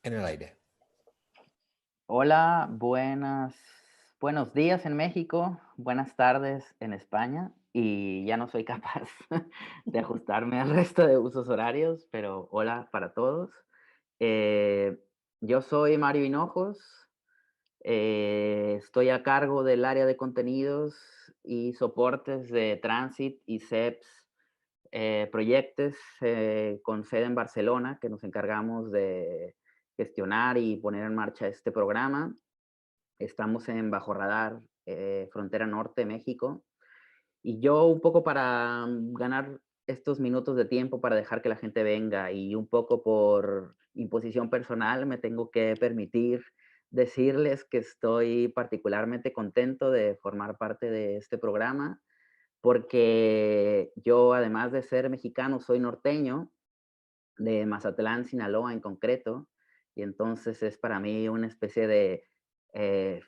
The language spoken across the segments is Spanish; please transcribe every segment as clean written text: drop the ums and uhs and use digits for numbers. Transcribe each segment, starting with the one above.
En el aire. Hola, buenos días en México, buenas tardes en España y ya no soy capaz de ajustarme al resto de usos horarios, pero hola para todos. Eh, yo soy Mario Hinojos, estoy a cargo del área de contenidos y soportes de Transit y CEPS proyectos con sede en Barcelona que nos encargamos de gestionar y poner en marcha este programa. Estamos en Bajo Radar, frontera norte, México. Y yo un poco para ganar estos minutos de tiempo para dejar que la gente venga y un poco por imposición personal me tengo que permitir decirles que estoy particularmente contento de formar parte de este programa porque yo, además de ser mexicano, soy norteño, de Mazatlán, Sinaloa en concreto, y entonces es para mí una especie de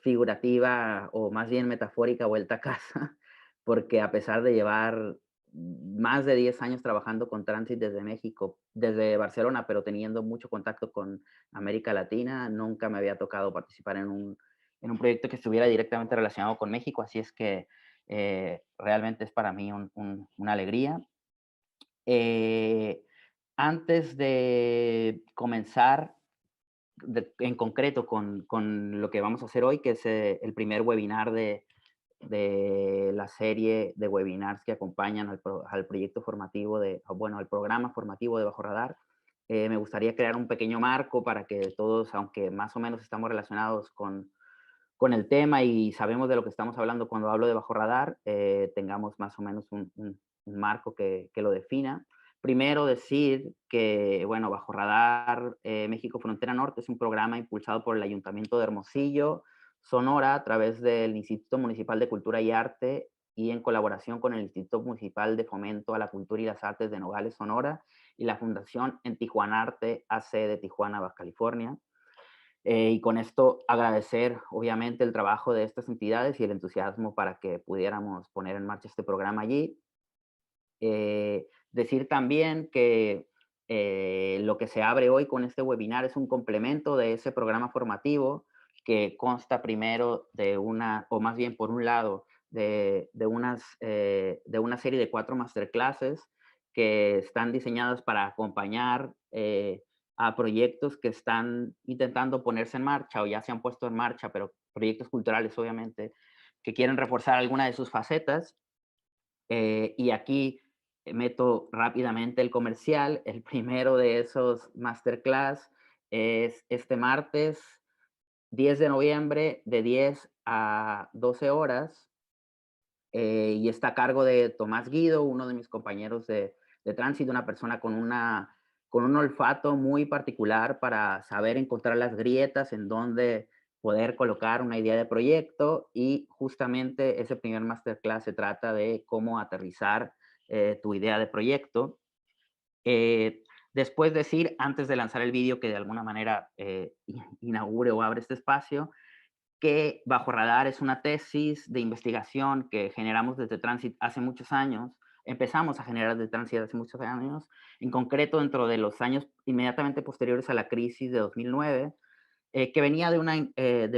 figurativa o más bien metafórica vuelta a casa, porque a pesar de llevar más de 10 años trabajando con Transit desde México, desde Barcelona, pero teniendo mucho contacto con América Latina, nunca me había tocado participar en un proyecto que estuviera directamente relacionado con México, así es que realmente es para mí una alegría. Eh, Antes de comenzar en concreto con lo que vamos a hacer hoy, que es el primer webinar de la serie de webinars que acompañan al proyecto formativo bueno, al programa formativo de Bajo Radar, me gustaría crear un pequeño marco para que todos, aunque más o menos estamos relacionados con el tema y sabemos de lo que estamos hablando cuando hablo de Bajo Radar, tengamos más o menos un marco que lo defina. Primero decir que, bueno, Bajo Radar México Frontera Norte es un programa impulsado por el Ayuntamiento de Hermosillo, Sonora, a través del Instituto Municipal de Cultura y Arte y en colaboración con el Instituto Municipal de Fomento a la Cultura y las Artes de Nogales, Sonora, y la Fundación En Tijuana Arte AC de Tijuana, Baja California. Y con esto agradecer, obviamente, el trabajo de estas entidades y el entusiasmo para que pudiéramos poner en marcha este programa allí. Decir también que lo que se abre hoy con este webinar es un complemento de ese programa formativo que consta primero de o más bien por un lado, de una serie de 4 masterclasses que están diseñadas para acompañar a proyectos que están intentando ponerse en marcha o ya se han puesto en marcha, pero proyectos culturales obviamente, que quieren reforzar alguna de sus facetas. Y aquí meto rápidamente el comercial. El primero de esos masterclass es este martes 10 de noviembre de 10 a 12 horas y está a cargo de Tomás Guido, uno de mis compañeros de tránsito, una persona con un olfato muy particular para saber encontrar las grietas en donde poder colocar una idea de proyecto y justamente ese primer masterclass se trata de cómo aterrizar tu idea de proyecto. Eh, Después decir, antes de lanzar el vídeo que de alguna manera inaugure o abre este espacio, que Bajo Radar es una tesis de investigación que generamos desde Transit hace muchos años. Empezamos a generar desde Transit hace muchos años, en concreto dentro de los años inmediatamente posteriores a la crisis de 2009, que venía de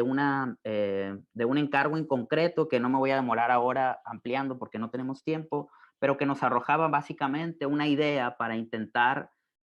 un encargo en concreto que no me voy a demorar ahora ampliando porque no tenemos tiempo, pero que nos arrojaba básicamente una idea para intentar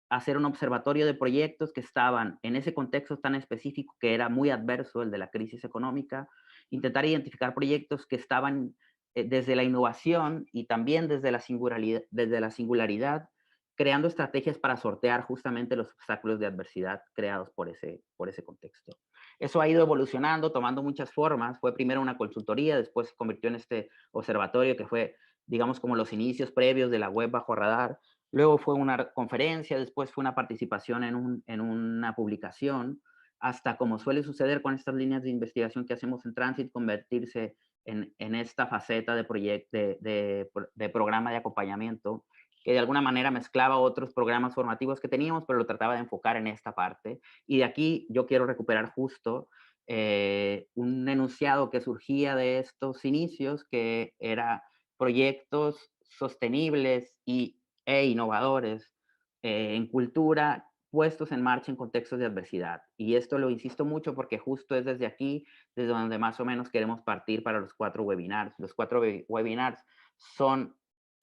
hacer un observatorio de proyectos que estaban en ese contexto tan específico que era muy adverso, el de la crisis económica, intentar identificar proyectos que estaban desde la innovación y también desde la singularidad, creando estrategias para sortear justamente los obstáculos de adversidad creados por ese contexto. Eso ha ido evolucionando, tomando muchas formas. Fue primero una consultoría, después se convirtió en este observatorio que fue, digamos, como los inicios previos de la web Bajo Radar, luego fue una conferencia, después fue una participación en una publicación, hasta como suele suceder con estas líneas de investigación que hacemos en Transit, convertirse en esta faceta de, de programa de acompañamiento, que de alguna manera mezclaba otros programas formativos que teníamos, pero lo trataba de enfocar en esta parte. Y de aquí yo quiero recuperar justo un enunciado que surgía de estos inicios, que era proyectos sostenibles e innovadores en cultura puestos en marcha en contextos de adversidad. Y esto lo insisto mucho porque justo es desde aquí, desde donde más o menos queremos partir para los 4 webinars. Los 4 webinars son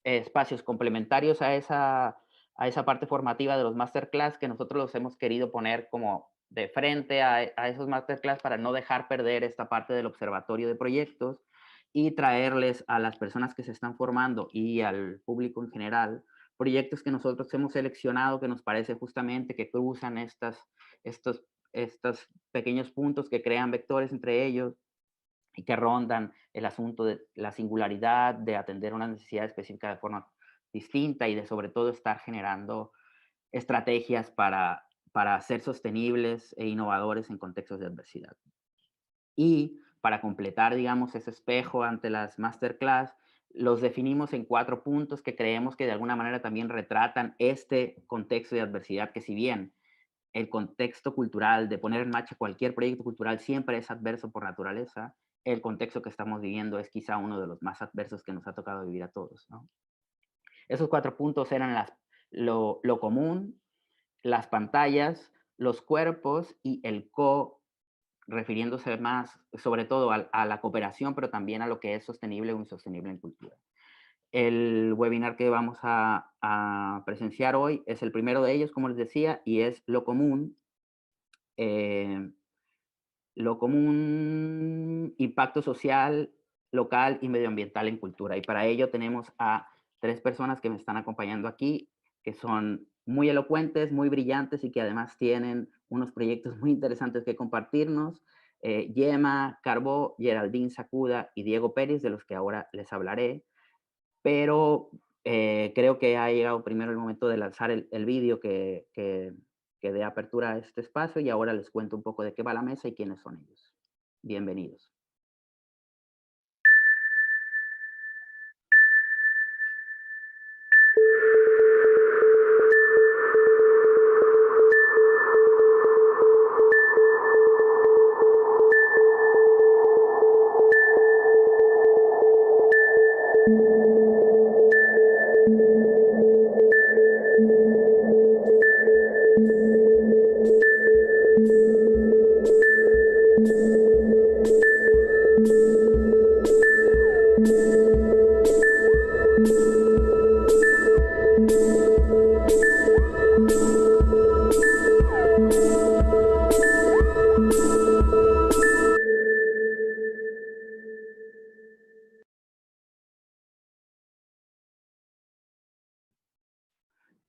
espacios complementarios a esa parte formativa de los masterclass, que nosotros los hemos querido poner como de frente a esos masterclass para no dejar perder esta parte del observatorio de proyectos y traerles a las personas que se están formando y al público en general proyectos que nosotros hemos seleccionado que nos parece justamente que cruzan estos pequeños puntos que crean vectores entre ellos y que rondan el asunto de la singularidad, de atender una necesidad específica de forma distinta y de sobre todo estar generando estrategias para ser sostenibles e innovadores en contextos de adversidad. Y para completar, digamos, ese espejo ante las masterclass, los definimos en 4 puntos que creemos que de alguna manera también retratan este contexto de adversidad, que si bien el contexto cultural de poner en marcha cualquier proyecto cultural siempre es adverso por naturaleza, el contexto que estamos viviendo es quizá uno de los más adversos que nos ha tocado vivir a todos, ¿no? Esos 4 puntos eran lo común, las pantallas, los cuerpos y el refiriéndose más sobre todo a la cooperación, pero también a lo que es sostenible o insostenible en cultura. El webinar que vamos a presenciar hoy es el primero de ellos, como les decía, y es eh, lo común, impacto social, local y medioambiental en cultura. Y para ello tenemos a 3 personas que me están acompañando aquí, que son muy elocuentes, muy brillantes y que además tienen unos proyectos muy interesantes que compartirnos. Yema Carbó, Geraldine Sacuda y Diego Pérez, de los que ahora les hablaré. Pero creo que ha llegado primero el momento de lanzar el vídeo que dé apertura a este espacio y ahora les cuento un poco de qué va la mesa y quiénes son ellos. Bienvenidos.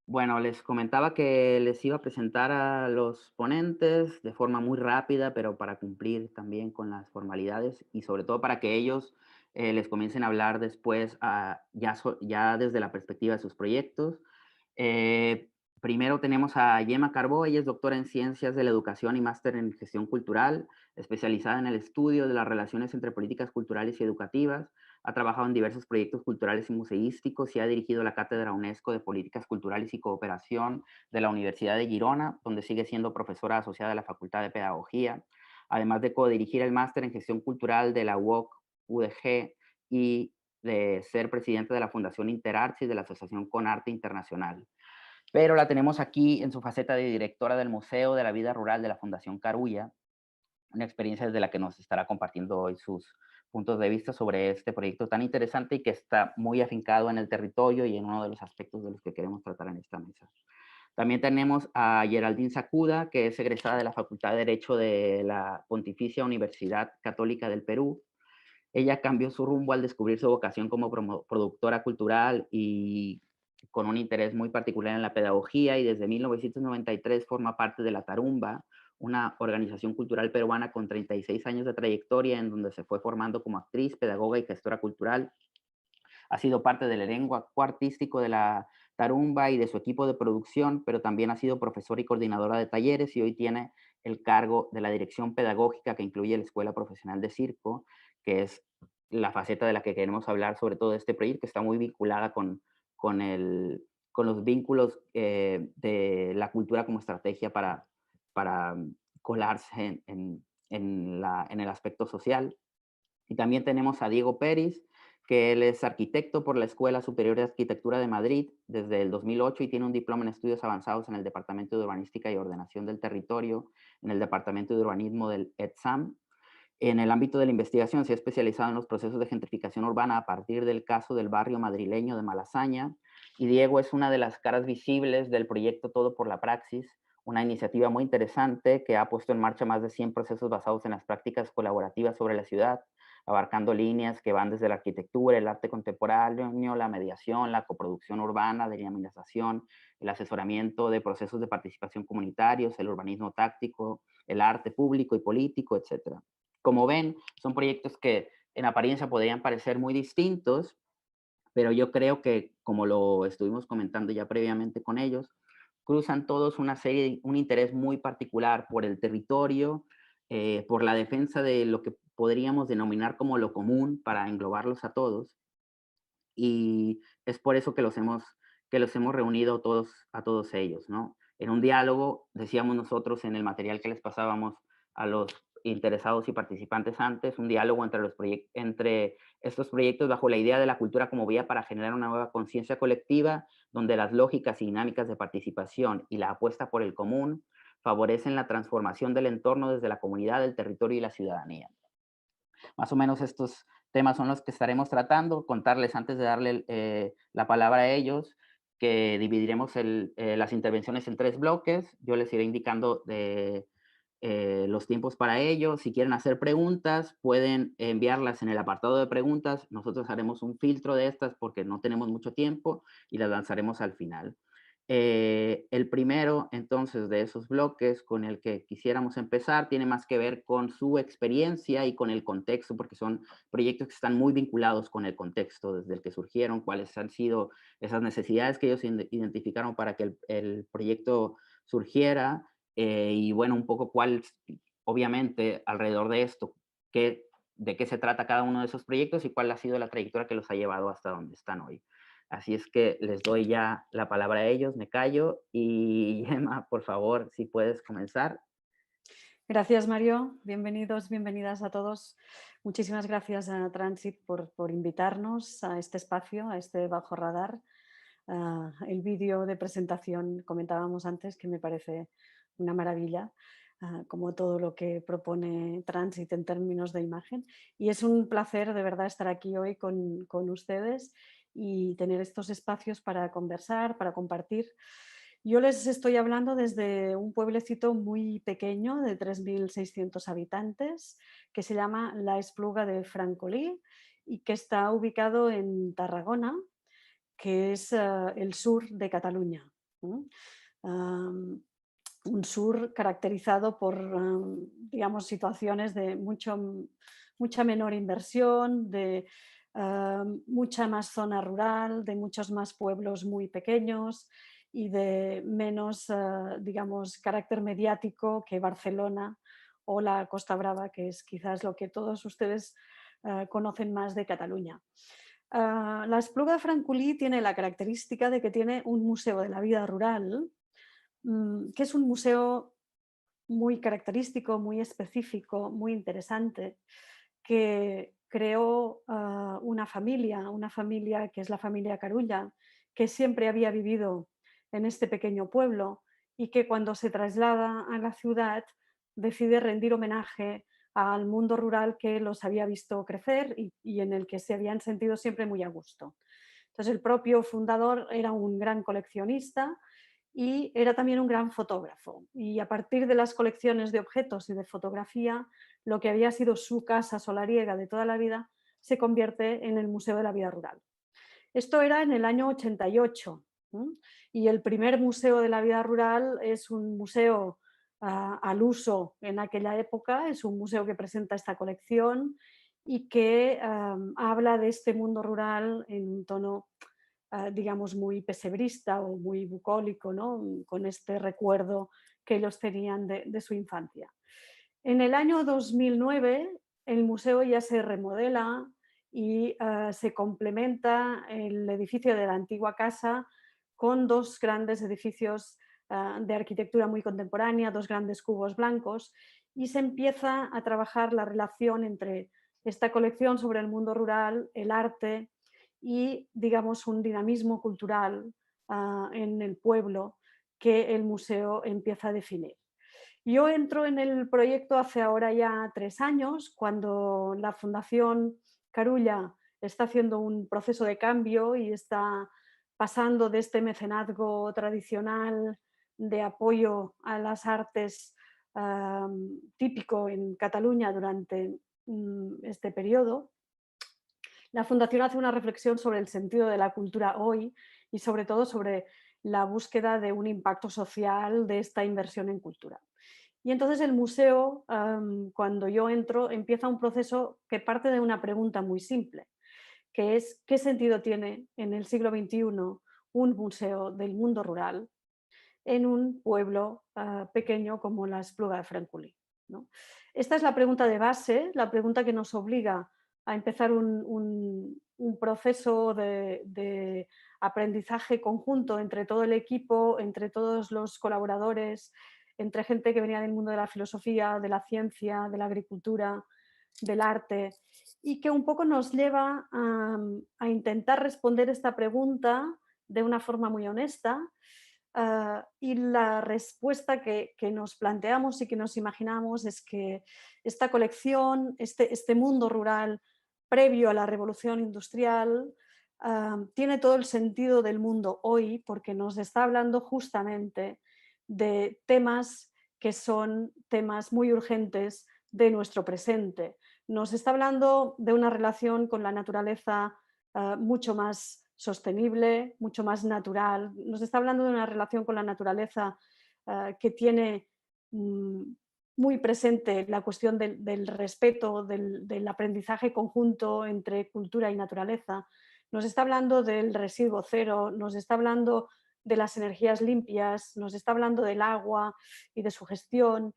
Bueno, les comentaba que les iba a presentar a los ponentes de forma muy rápida, pero para cumplir también con las formalidades y sobre todo para que ellos les comiencen a hablar después ya desde la perspectiva de sus proyectos. Eh, Primero tenemos a Yema Carbó, ella es doctora en Ciencias de la Educación y máster en Gestión Cultural, especializada en el estudio de las relaciones entre políticas culturales y educativas. Ha trabajado en diversos proyectos culturales y museísticos y ha dirigido la Cátedra UNESCO de Políticas Culturales y Cooperación de la Universidad de Girona, donde sigue siendo profesora asociada de la Facultad de Pedagogía, además de codirigir el máster en Gestión Cultural de la UOC UDG y de ser presidente de la Fundación Interarts y de la Asociación Conarte Internacional. Pero la tenemos aquí en su faceta de directora del Museo de la Vida Rural de la Fundación Carulla, una experiencia desde la que nos estará compartiendo hoy sus puntos de vista sobre este proyecto tan interesante y que está muy afincado en el territorio y en uno de los aspectos de los que queremos tratar en esta mesa. También tenemos a Geraldine Sacuda, que es egresada de la Facultad de Derecho de la Pontificia Universidad Católica del Perú. Ella cambió su rumbo al descubrir su vocación como productora cultural y con un interés muy particular en la pedagogía, y desde 1993 forma parte de La Tarumba, una organización cultural peruana con 36 años de trayectoria en donde se fue formando como actriz, pedagoga y gestora cultural, Ha sido parte del elenco artístico de la Tarumba y de su equipo de producción, pero también ha sido profesora y coordinadora de talleres y hoy tiene el cargo de la dirección pedagógica que incluye la Escuela Profesional de Circo, que es la faceta de la que queremos hablar, sobre todo de este proyecto, que está muy vinculada con, con los vínculos de la cultura como estrategia para colarse en el aspecto social. Y también tenemos a Diego Pérez, que él es arquitecto por la Escuela Superior de Arquitectura de Madrid desde el 2008 y tiene un diploma en estudios avanzados en el Departamento de Urbanística y Ordenación del Territorio, en el Departamento de Urbanismo del ETSAM. En el ámbito de la investigación se ha especializado en los procesos de gentrificación urbana a partir del caso del barrio madrileño de Malasaña. Y Diego es una de las caras visibles del proyecto Todo por la Praxis, una iniciativa muy interesante que ha puesto en marcha más de 100 procesos basados en las prácticas colaborativas sobre la ciudad, abarcando líneas que van desde la arquitectura, el arte contemporáneo, la mediación, la coproducción urbana, de dinamización, el asesoramiento de procesos de participación comunitarios, el urbanismo táctico, el arte público y político, etcétera. Como ven, son proyectos que en apariencia podrían parecer muy distintos, pero yo creo que, como lo estuvimos comentando ya previamente con ellos, cruzan todos una serie, un interés muy particular por el territorio, por la defensa de lo que podríamos denominar como lo común para englobarlos a todos. Y es por eso que los hemos reunido todos, a todos ellos, ¿no? En un diálogo, decíamos nosotros en el material que les pasábamos a los interesados y participantes antes, un diálogo entre estos proyectos bajo la idea de la cultura como vía para generar una nueva conciencia colectiva, donde las lógicas y dinámicas de participación y la apuesta por el común favorecen la transformación del entorno desde la comunidad, el territorio y la ciudadanía. Más o menos estos temas son los que estaremos tratando. Contarles antes de darle la palabra a ellos que dividiremos las intervenciones en 3 bloques. Yo les iré indicando los tiempos para ello. Si quieren hacer preguntas, pueden enviarlas en el apartado de preguntas. Nosotros haremos un filtro de estas porque no tenemos mucho tiempo y las lanzaremos al final. El primero, entonces, de esos bloques con el que quisiéramos empezar tiene más que ver con su experiencia y con el contexto, porque son proyectos que están muy vinculados con el contexto desde el que surgieron, cuáles han sido esas necesidades que ellos identificaron para que el proyecto surgiera, y bueno, un poco cuál, obviamente, alrededor de esto, de qué se trata cada uno de esos proyectos y cuál ha sido la trayectoria que los ha llevado hasta donde están hoy. Así es que les doy ya la palabra a ellos, me callo y Gemma, por favor, si puedes comenzar. Gracias, Mario. Bienvenidos, bienvenidas a todos. Muchísimas gracias a Transit por invitarnos a este espacio, a este Bajo Radar. El vídeo de presentación, comentábamos antes, que me parece una maravilla, como todo lo que propone Transit en términos de imagen. Y es un placer, de verdad, estar aquí hoy con ustedes y tener estos espacios para conversar, para compartir. Yo les estoy hablando desde un pueblecito muy pequeño de 3.600 habitantes que se llama La Espluga de Francolí y que está ubicado en Tarragona, que es el sur de Cataluña. Un sur caracterizado por, digamos, situaciones de mucha menor inversión, de mucha más zona rural, de muchos más pueblos muy pequeños y de menos, digamos, carácter mediático que Barcelona o la Costa Brava, que es quizás lo que todos ustedes conocen más de Cataluña. La Espluga de Francolí tiene la característica de que tiene un museo de la vida rural, que es un museo muy característico, muy específico, muy interesante, que creó una familia que es la familia Carulla, que siempre había vivido en este pequeño pueblo y que cuando se traslada a la ciudad decide rendir homenaje al mundo rural que los había visto crecer y en el que se habían sentido siempre muy a gusto. Entonces el propio fundador era un gran coleccionista y era también un gran fotógrafo. Y a partir de las colecciones de objetos y de fotografía, lo que había sido su casa solariega de toda la vida se convierte en el Museo de la Vida Rural. Esto era en el año 88, y el primer Museo de la Vida Rural es un museo al uso en aquella época, es un museo que presenta esta colección y que habla de este mundo rural en un tono, digamos, muy pesebrista o muy bucólico, ¿no? Con este recuerdo que ellos tenían de su infancia. En el año 2009 el museo ya se remodela y se complementa el edificio de la antigua casa con dos grandes edificios de arquitectura muy contemporánea, dos grandes cubos blancos, y se empieza a trabajar la relación entre esta colección sobre el mundo rural, el arte y, digamos, un dinamismo cultural en el pueblo que el museo empieza a definir. Yo entro en el proyecto hace ahora ya 3 años, cuando la Fundación Carulla está haciendo un proceso de cambio y está pasando de este mecenazgo tradicional de apoyo a las artes típico en Cataluña durante este periodo. La Fundación hace una reflexión sobre el sentido de la cultura hoy y sobre todo sobre la búsqueda de un impacto social de esta inversión en cultura. Y entonces el museo, cuando yo entro, empieza un proceso que parte de una pregunta muy simple, que es ¿qué sentido tiene en el siglo XXI un museo del mundo rural en un pueblo pequeño como la Espluga de Francolí, ¿no? Esta es la pregunta de base, la pregunta que nos obliga a empezar un proceso de aprendizaje conjunto entre todo el equipo, entre todos los colaboradores, entre gente que venía del mundo de la filosofía, de la ciencia, de la agricultura, del arte, y que un poco nos lleva a intentar responder esta pregunta de una forma muy honesta. Y la respuesta que nos planteamos y que nos imaginamos es que esta colección, este mundo rural previo a la revolución industrial, tiene todo el sentido del mundo hoy porque nos está hablando justamente de temas que son temas muy urgentes de nuestro presente. Nos está hablando de una relación con la naturaleza mucho más sostenible, mucho más natural. Nos está hablando de una relación con la naturaleza que tiene muy presente la cuestión del respeto, del aprendizaje conjunto entre cultura y naturaleza. Nos está hablando del residuo cero, nos está hablando de las energías limpias, nos está hablando del agua y de su gestión,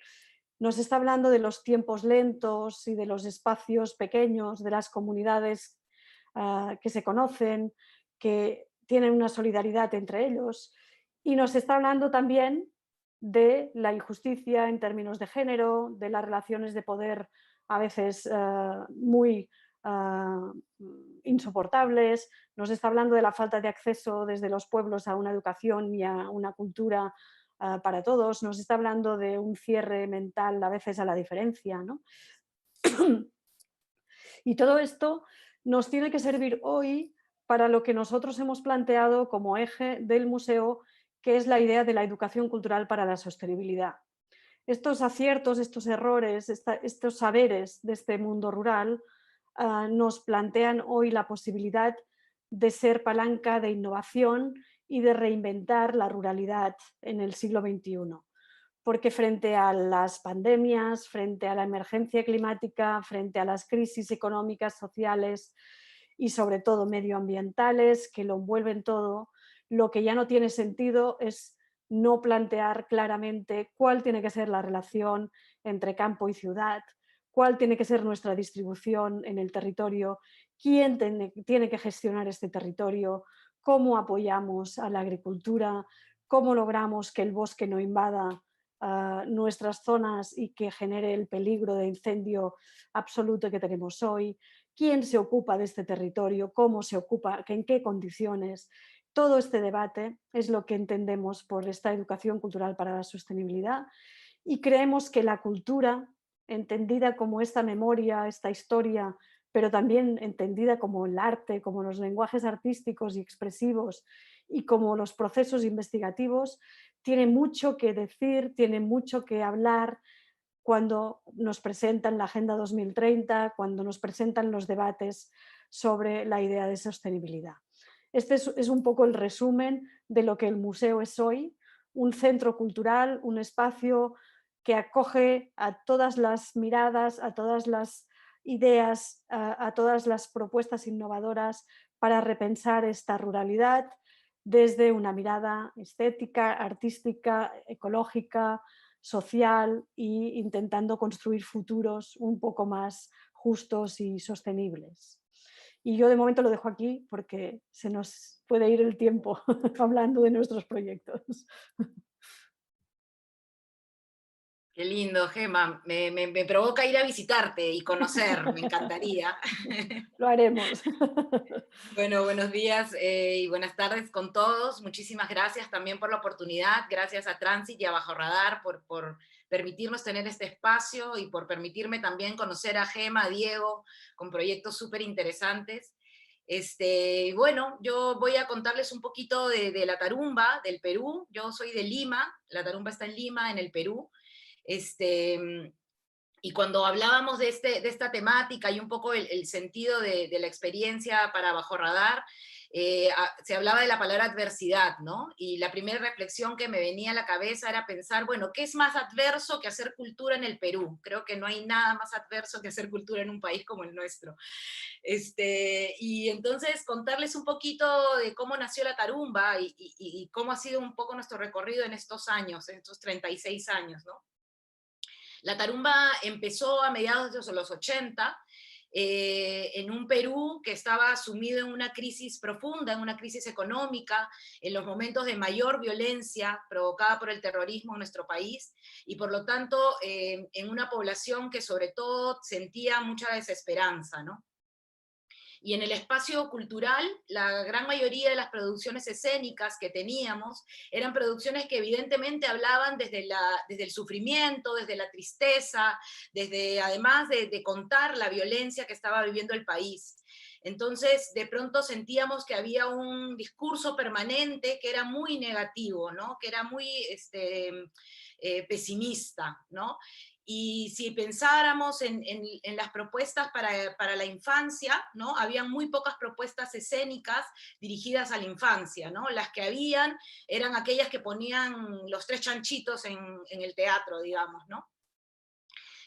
nos está hablando de los tiempos lentos y de los espacios pequeños, de las comunidades que se conocen, que tienen una solidaridad entre ellos. Y nos está hablando también de la injusticia en términos de género, de las relaciones de poder a veces muy insoportables, nos está hablando de la falta de acceso desde los pueblos a una educación y a una cultura para todos, nos está hablando de un cierre mental a veces a la diferencia, ¿no? Y todo esto nos tiene que servir hoy para lo que nosotros hemos planteado como eje del museo, que es la idea de la educación cultural para la sostenibilidad. Estos aciertos, estos errores, estos saberes de este mundo rural nos plantean hoy la posibilidad de ser palanca de innovación y de reinventar la ruralidad en el siglo XXI. Porque frente a las pandemias, frente a la emergencia climática, frente a las crisis económicas, sociales y sobre todo medioambientales que lo envuelven todo, lo que ya no tiene sentido es no plantear claramente cuál tiene que ser la relación entre campo y ciudad, cuál tiene que ser nuestra distribución en el territorio, quién tiene que gestionar este territorio, cómo apoyamos a la agricultura, cómo logramos que el bosque no invada nuestras zonas y que genere el peligro de incendio absoluto que tenemos hoy, quién se ocupa de este territorio, cómo se ocupa, en qué condiciones. Todo este debate es lo que entendemos por esta educación cultural para la sostenibilidad y creemos que la cultura, entendida como esta memoria, esta historia, pero también entendida como el arte, como los lenguajes artísticos y expresivos y como los procesos investigativos, tiene mucho que decir, tiene mucho que hablar cuando nos presentan la Agenda 2030, cuando nos presentan los debates sobre la idea de sostenibilidad. Este es un poco el resumen de lo que el museo es hoy, un centro cultural, un espacio que acoge a todas las miradas, a todas las ideas a todas las propuestas innovadoras para repensar esta ruralidad desde una mirada estética, artística, ecológica, social e intentando construir futuros un poco más justos y sostenibles. Y yo de momento lo dejo aquí porque se nos puede ir el tiempo hablando de nuestros proyectos. Qué lindo, Gema. Me provoca ir a visitarte y conocer, me encantaría. Lo haremos. Bueno, buenos días y buenas tardes con todos. Muchísimas gracias también por la oportunidad. Gracias a Transit y a Bajo Radar por permitirnos tener este espacio y por permitirme también conocer a Gema, a Diego, con proyectos súper interesantes. Bueno, yo voy a contarles un poquito de la Tarumba, del Perú. Yo soy de Lima, la Tarumba está en Lima, en el Perú. Y cuando hablábamos de esta temática y un poco el sentido de la experiencia para Bajo Radar, se hablaba de la palabra adversidad, ¿no? Y la primera reflexión que me venía a la cabeza era pensar, bueno, ¿qué es más adverso que hacer cultura en el Perú? Creo que no hay nada más adverso que hacer cultura en un país como el nuestro. Y entonces contarles un poquito de cómo nació la Tarumba y cómo ha sido un poco nuestro recorrido en estos años, en estos 36 años, ¿no? La Tarumba empezó a mediados de los 80, en un Perú que estaba sumido en una crisis profunda, en una crisis económica, en los momentos de mayor violencia provocada por el terrorismo en nuestro país, y por lo tanto en una población que sobre todo sentía mucha desesperanza, ¿no? Y en el espacio cultural, la gran mayoría de las producciones escénicas que teníamos eran producciones que evidentemente hablaban desde el sufrimiento, desde la tristeza, desde además de contar la violencia que estaba viviendo el país. Entonces, de pronto sentíamos que había un discurso permanente que era muy negativo, ¿no? Que era muy pesimista, ¿no? Y si pensáramos en las propuestas para la infancia, ¿no? Habían muy pocas propuestas escénicas dirigidas a la infancia, ¿no? Las que habían eran aquellas que ponían los tres chanchitos en el teatro, digamos, ¿no?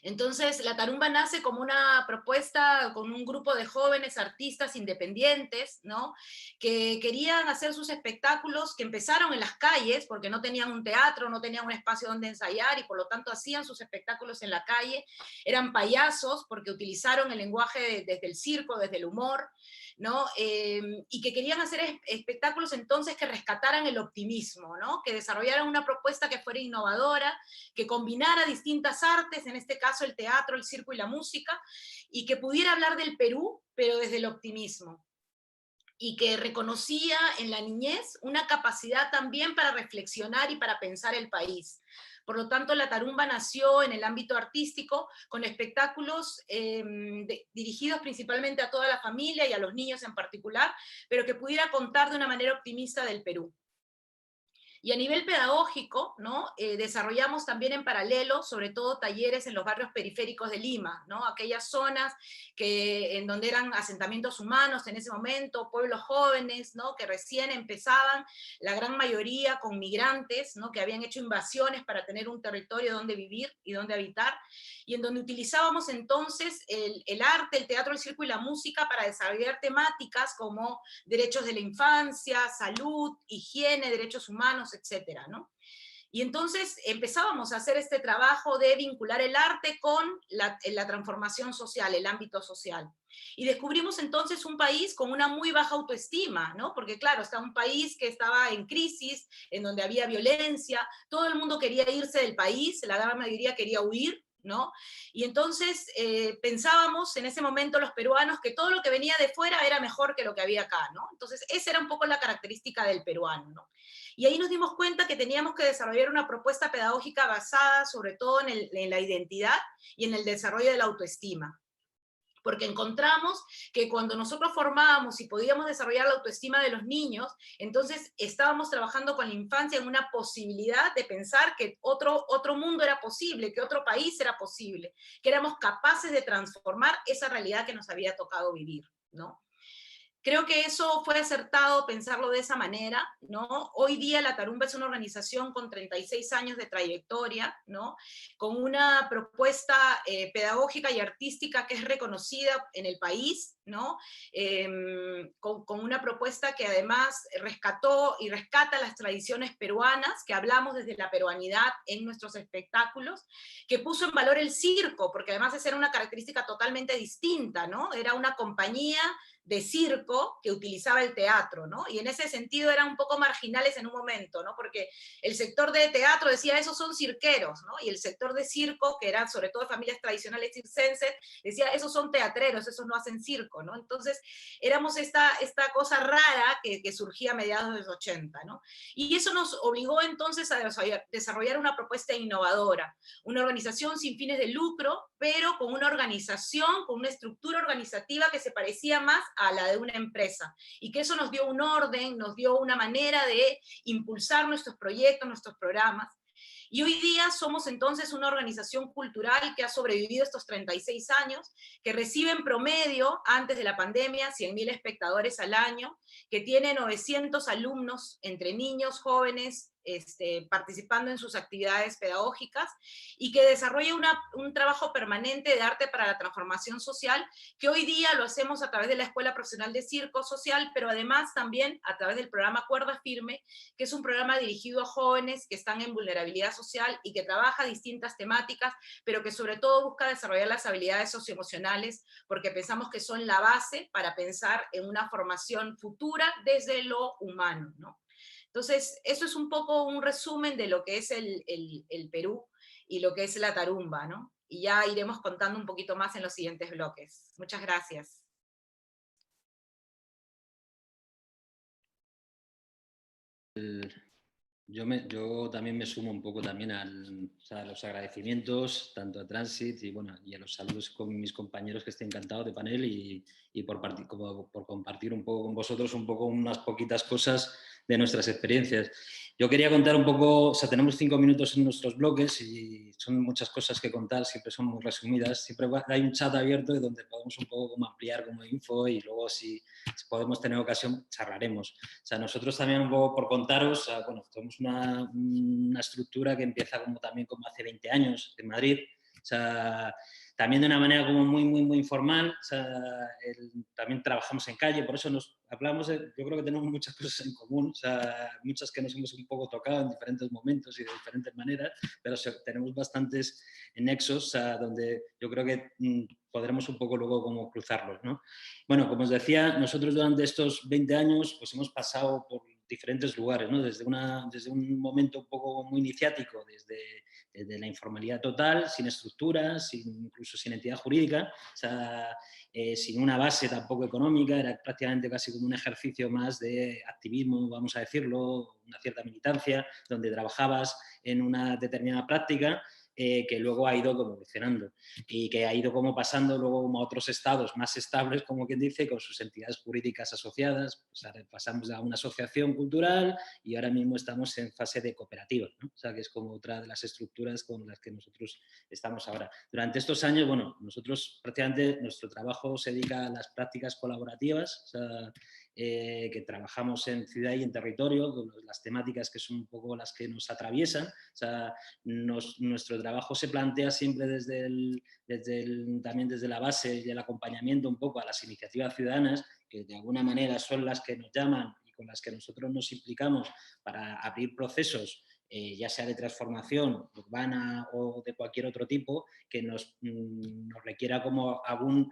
Entonces, la Tarumba nace como una propuesta con un grupo de jóvenes artistas independientes, ¿no? Que querían hacer sus espectáculos, que empezaron en las calles, porque no tenían un teatro, no tenían un espacio donde ensayar, y por lo tanto hacían sus espectáculos en la calle. Eran payasos, porque utilizaron el lenguaje desde el circo, desde el humor, ¿no? Y que querían hacer espectáculos entonces que rescataran el optimismo, ¿no? Que desarrollaran una propuesta que fuera innovadora, que combinara distintas artes, en este caso el teatro, el circo y la música, y que pudiera hablar del Perú, pero desde el optimismo. Y que reconocía en la niñez una capacidad también para reflexionar y para pensar el país. Por lo tanto, la Tarumba nació en el ámbito artístico con espectáculos dirigidos principalmente a toda la familia y a los niños en particular, pero que pudiera contar de una manera optimista del Perú. Y a nivel pedagógico, ¿no? Desarrollamos también en paralelo, sobre todo talleres en los barrios periféricos de Lima, ¿no? Aquellas zonas en donde eran asentamientos humanos en ese momento, pueblos jóvenes, ¿no? Que recién empezaban, la gran mayoría con migrantes, ¿no? Que habían hecho invasiones para tener un territorio donde vivir y donde habitar, y en donde utilizábamos entonces el arte, el teatro, el circo y la música para desarrollar temáticas como derechos de la infancia, salud, higiene, derechos humanos, etcétera, ¿no? Y entonces empezábamos a hacer este trabajo de vincular el arte con la transformación social, el ámbito social. Y descubrimos entonces un país con una muy baja autoestima, ¿no? Porque claro, está un país que estaba en crisis, en donde había violencia, todo el mundo quería irse del país, la gran mayoría quería huir, ¿no? Y entonces pensábamos en ese momento los peruanos que todo lo que venía de fuera era mejor que lo que había acá, ¿no? Entonces esa era un poco la característica del peruano, ¿no? Y ahí nos dimos cuenta que teníamos que desarrollar una propuesta pedagógica basada sobre todo en la identidad y en el desarrollo de la autoestima. Porque encontramos que cuando nosotros formábamos y podíamos desarrollar la autoestima de los niños, entonces estábamos trabajando con la infancia en una posibilidad de pensar que otro mundo era posible, que otro país era posible, que éramos capaces de transformar esa realidad que nos había tocado vivir, ¿no? Creo que eso fue acertado pensarlo de esa manera, ¿no? Hoy día la Tarumba es una organización con 36 años de trayectoria, ¿no? Con una propuesta pedagógica y artística que es reconocida en el país, ¿no? Con una propuesta que además rescató y rescata las tradiciones peruanas, que hablamos desde la peruanidad en nuestros espectáculos, que puso en valor el circo, porque además esa era una característica totalmente distinta, ¿no? Era una compañía de circo que utilizaba el teatro, ¿no? Y en ese sentido eran un poco marginales en un momento, ¿no? Porque el sector de teatro decía, esos son cirqueros, ¿no? Y el sector de circo, que eran sobre todo familias tradicionales circenses, decía, esos son teatreros, esos no hacen circo, ¿no? Entonces, éramos esta cosa rara que surgía a mediados de los 80, ¿no? Y eso nos obligó entonces a desarrollar una propuesta innovadora, una organización sin fines de lucro, pero con una organización, con una estructura organizativa que se parecía más a la de una empresa, y que eso nos dio un orden, nos dio una manera de impulsar nuestros proyectos, nuestros programas. Y hoy día somos entonces una organización cultural que ha sobrevivido estos 36 años, que recibe en promedio, antes de la pandemia, 100.000 espectadores al año, que tiene 900 alumnos entre niños, jóvenes, participando en sus actividades pedagógicas, y que desarrolla un trabajo permanente de arte para la transformación social, que hoy día lo hacemos a través de la Escuela Profesional de Circo Social, pero además también a través del programa Cuerda Firme, que es un programa dirigido a jóvenes que están en vulnerabilidad social y que trabaja distintas temáticas, pero que sobre todo busca desarrollar las habilidades socioemocionales, porque pensamos que son la base para pensar en una formación futura desde lo humano, ¿no? Entonces, eso es un poco un resumen de lo que es el Perú y lo que es la Tarumba, ¿no? Y ya iremos contando un poquito más en los siguientes bloques. Muchas gracias. Yo también me sumo un poco también a los agradecimientos tanto a Transit y, bueno, y a los saludos con mis compañeros, que estoy encantado de panel y por compartir un poco con vosotros unas poquitas cosas de nuestras experiencias. Yo quería contar un poco, o sea, tenemos 5 minutos en nuestros bloques y son muchas cosas que contar, siempre son muy resumidas. Siempre hay un chat abierto donde podemos un poco como ampliar como info, y luego si podemos tener ocasión charlaremos. O sea, nosotros también un poco por contaros, o sea, bueno, tenemos una estructura que empieza también como hace 20 años en Madrid, o sea, también de una manera como muy informal, o sea, también trabajamos en calle, por eso nos hablamos, yo creo que tenemos muchas cosas en común, o sea, muchas que nos hemos un poco tocado en diferentes momentos y de diferentes maneras, pero tenemos bastantes nexos, o sea, donde yo creo que podremos un poco luego como cruzarlos, ¿no? Bueno, como os decía, nosotros durante estos 20 años pues hemos pasado por diferentes lugares, ¿no? Desde un momento un poco muy iniciático, desde la informalidad total, sin estructuras, incluso sin entidad jurídica, o sea, sin una base tampoco económica, era prácticamente casi como un ejercicio más de activismo, vamos a decirlo, una cierta militancia, donde trabajabas en una determinada práctica, que luego ha ido como evolucionando y que ha ido como pasando luego como a otros estados más estables, como quien dice, con sus entidades jurídicas asociadas. Pues ahora pasamos a una asociación cultural y ahora mismo estamos en fase de cooperativa, ¿no? O sea, que es como otra de las estructuras con las que nosotros estamos ahora. Durante estos años, bueno, nosotros prácticamente nuestro trabajo se dedica a las prácticas colaborativas, o sea, que trabajamos en ciudad y en territorio, con las temáticas que son un poco las que nos atraviesan. O sea, nuestro trabajo se plantea siempre también desde la base y el acompañamiento un poco a las iniciativas ciudadanas, que de alguna manera son las que nos llaman y con las que nosotros nos implicamos para abrir procesos, ya sea de transformación urbana o de cualquier otro tipo, que nos requiera como algún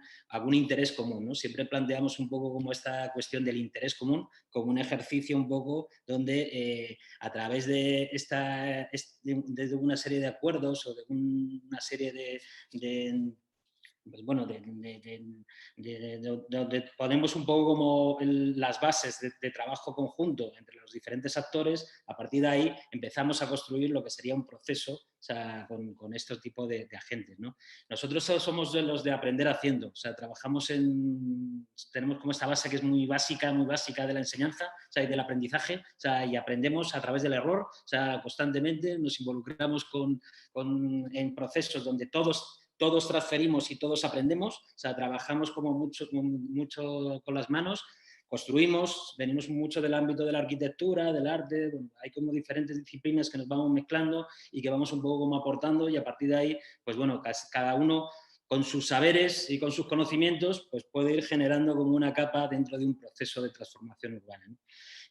interés común, ¿no? Siempre planteamos un poco como esta cuestión del interés común como un ejercicio un poco donde a través de desde una serie de acuerdos o de una serie pues bueno, donde ponemos un poco como las bases de trabajo conjunto entre los diferentes actores. A partir de ahí empezamos a construir lo que sería un proceso, o sea, con este tipo de agentes, ¿no? Nosotros somos de los de aprender haciendo, o sea, tenemos como esta base que es muy básica de la enseñanza, o sea, y del aprendizaje, o sea, y aprendemos a través del error, o sea, constantemente nos involucramos en procesos donde todos transferimos y todos aprendemos, o sea, trabajamos como mucho con las manos, construimos, venimos mucho del ámbito de la arquitectura, del arte, bueno, hay como diferentes disciplinas que nos vamos mezclando y que vamos un poco como aportando, y a partir de ahí, pues bueno, cada uno con sus saberes y con sus conocimientos, pues puede ir generando como una capa dentro de un proceso de transformación urbana, ¿no?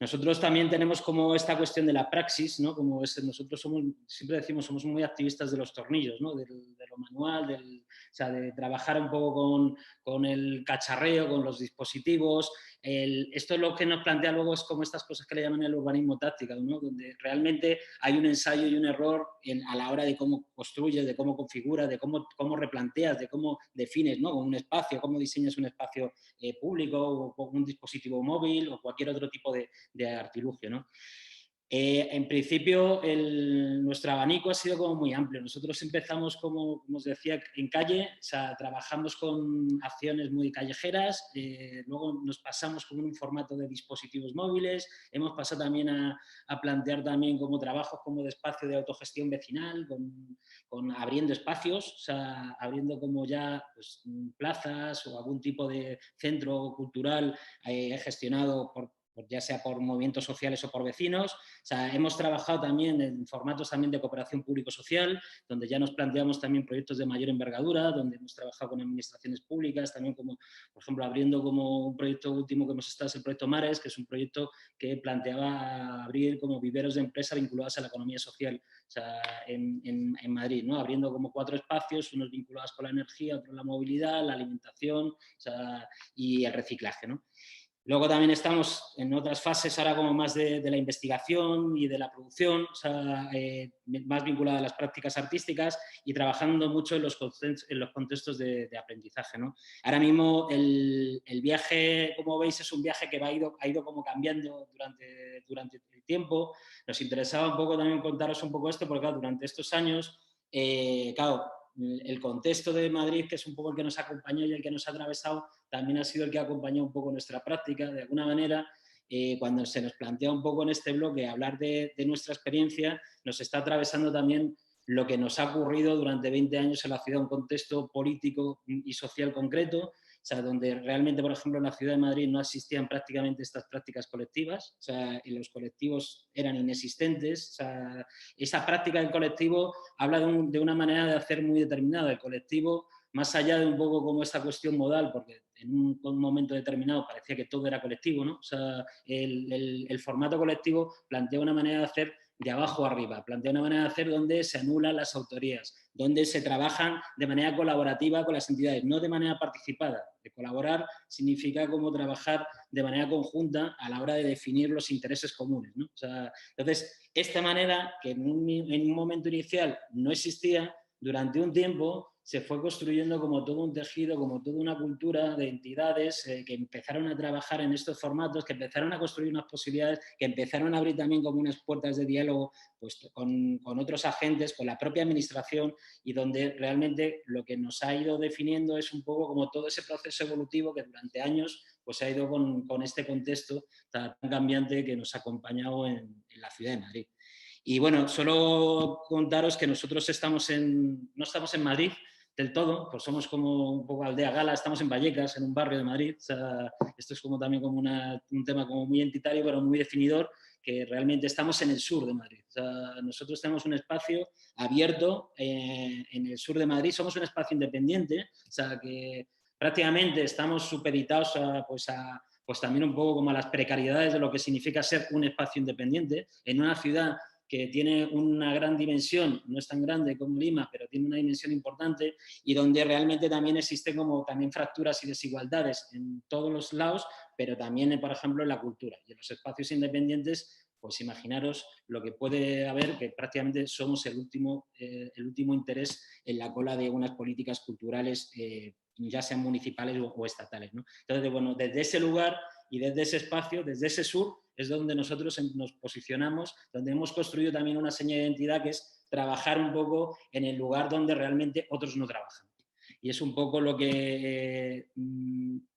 Nosotros también tenemos como esta cuestión de la praxis, ¿no? Como nosotros siempre decimos, somos muy activistas de los tornillos, ¿no? De lo manual, o sea, de trabajar un poco con el cacharreo, con los dispositivos. Esto es lo que nos plantea luego, es como estas cosas que le llaman el urbanismo táctico, ¿no? Donde realmente hay un ensayo y un error a la hora de cómo construyes, de cómo configuras, de cómo replanteas, de cómo defines, ¿no? Un espacio, cómo diseñas un espacio público o un dispositivo móvil o cualquier otro tipo de artilugio, ¿no? En principio, nuestro abanico ha sido como muy amplio. Nosotros empezamos, como os decía, en calle, o sea, trabajamos con acciones muy callejeras, luego nos pasamos con un formato de dispositivos móviles, hemos pasado también a plantear también como trabajos como de espacio de autogestión vecinal, con abriendo espacios, o sea, abriendo como ya pues, plazas o algún tipo de centro cultural gestionado ya sea por movimientos sociales o por vecinos. O sea, hemos trabajado también en formatos también de cooperación público-social, donde ya nos planteamos también proyectos de mayor envergadura, donde hemos trabajado con administraciones públicas, también como, por ejemplo, abriendo como un proyecto último que hemos estado, es el proyecto Mares, que es un proyecto que planteaba abrir como viveros de empresas vinculadas a la economía social, o sea, en Madrid, ¿no? Abriendo como 4 espacios, unos vinculados con la energía, otros la movilidad, la alimentación, o sea, y el reciclaje, ¿no? Luego también estamos en otras fases ahora como más de la investigación y de la producción, o sea, más vinculada a las prácticas artísticas y trabajando mucho en los contextos de aprendizaje, ¿no? Ahora mismo el viaje, como veis, es un viaje que ha ido como cambiando durante el tiempo. Nos interesaba un poco también contaros un poco esto, porque claro, durante estos años, claro, el contexto de Madrid, que es un poco el que nos acompañó y el que nos ha atravesado, también ha sido el que ha acompañado un poco nuestra práctica. De alguna manera, cuando se nos plantea un poco en este bloque hablar de nuestra experiencia, nos está atravesando también lo que nos ha ocurrido durante 20 años en la ciudad, un contexto político y social concreto, o sea, donde realmente, por ejemplo, en la ciudad de Madrid no existían prácticamente estas prácticas colectivas, o sea, y los colectivos eran inexistentes, o sea, esa práctica del colectivo habla de una manera de hacer muy determinada. El colectivo, más allá de un poco como esta cuestión modal, porque en un momento determinado parecía que todo era colectivo, ¿no? O sea, el formato colectivo plantea una manera de hacer de abajo arriba, plantea una manera de hacer donde se anulan las autorías, donde se trabajan de manera colaborativa con las entidades, no de manera participada. De colaborar significa como trabajar de manera conjunta a la hora de definir los intereses comunes, ¿no? O sea, entonces, esta manera que en un momento inicial no existía, durante un tiempo se fue construyendo como todo un tejido, como toda una cultura de entidades que empezaron a trabajar en estos formatos, que empezaron a construir unas posibilidades, que empezaron a abrir también como unas puertas de diálogo pues, con otros agentes, con la propia administración, y donde realmente lo que nos ha ido definiendo es un poco como todo ese proceso evolutivo que durante años pues, ha ido con este contexto tan cambiante que nos ha acompañado en la ciudad de Madrid. Y bueno, solo contaros que nosotros no estamos en Madrid del todo, pues somos como un poco aldea gala, estamos en Vallecas, en un barrio de Madrid. O sea, esto es como también como un tema como muy entitario, pero muy definidor, que realmente estamos en el sur de Madrid. O sea, nosotros tenemos un espacio abierto en el sur de Madrid, somos un espacio independiente, o sea, que prácticamente estamos supeditados pues también un poco como a las precariedades de lo que significa ser un espacio independiente en una ciudad que tiene una gran dimensión, no es tan grande como Lima, pero tiene una dimensión importante, y donde realmente también existen como también fracturas y desigualdades en todos los lados, pero también, por ejemplo, en la cultura. Y en los espacios independientes, pues imaginaros lo que puede haber, que prácticamente somos el último interés en la cola de unas políticas culturales, ya sean municipales o estatales, ¿no? Entonces, bueno, desde ese lugar y desde ese espacio, desde ese sur, es donde nosotros nos posicionamos, donde hemos construido también una seña de identidad, que es trabajar un poco en el lugar donde realmente otros no trabajan. Y es un poco lo que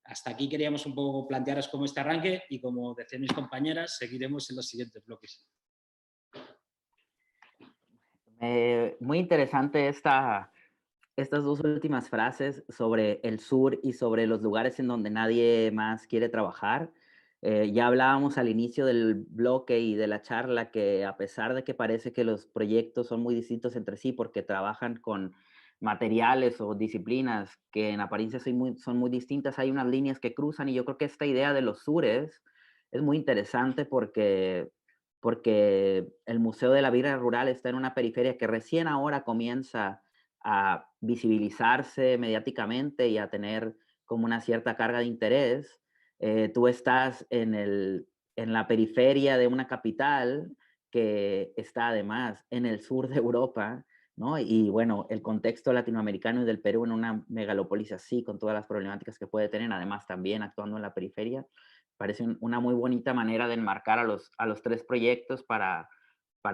hasta aquí queríamos un poco plantearos como este arranque, y como decían mis compañeras, seguiremos en los siguientes bloques. Muy interesante estas 2 últimas frases sobre el sur y sobre los lugares en donde nadie más quiere trabajar. Ya hablábamos al inicio del bloque y de la charla que a pesar de que parece que los proyectos son muy distintos entre sí porque trabajan con materiales o disciplinas que en apariencia son muy distintas, hay unas líneas que cruzan y yo creo que esta idea de los sures es muy interesante porque el Museo de la Vida Rural está en una periferia que recién ahora comienza a visibilizarse mediáticamente y a tener como una cierta carga de interés. Tú estás en la periferia de una capital que está además en el sur de Europa, ¿no? Y bueno, el contexto latinoamericano y del Perú en una megalópolis así, con todas las problemáticas que puede tener, además también actuando en la periferia, parece una muy bonita manera de enmarcar a los tres proyectos para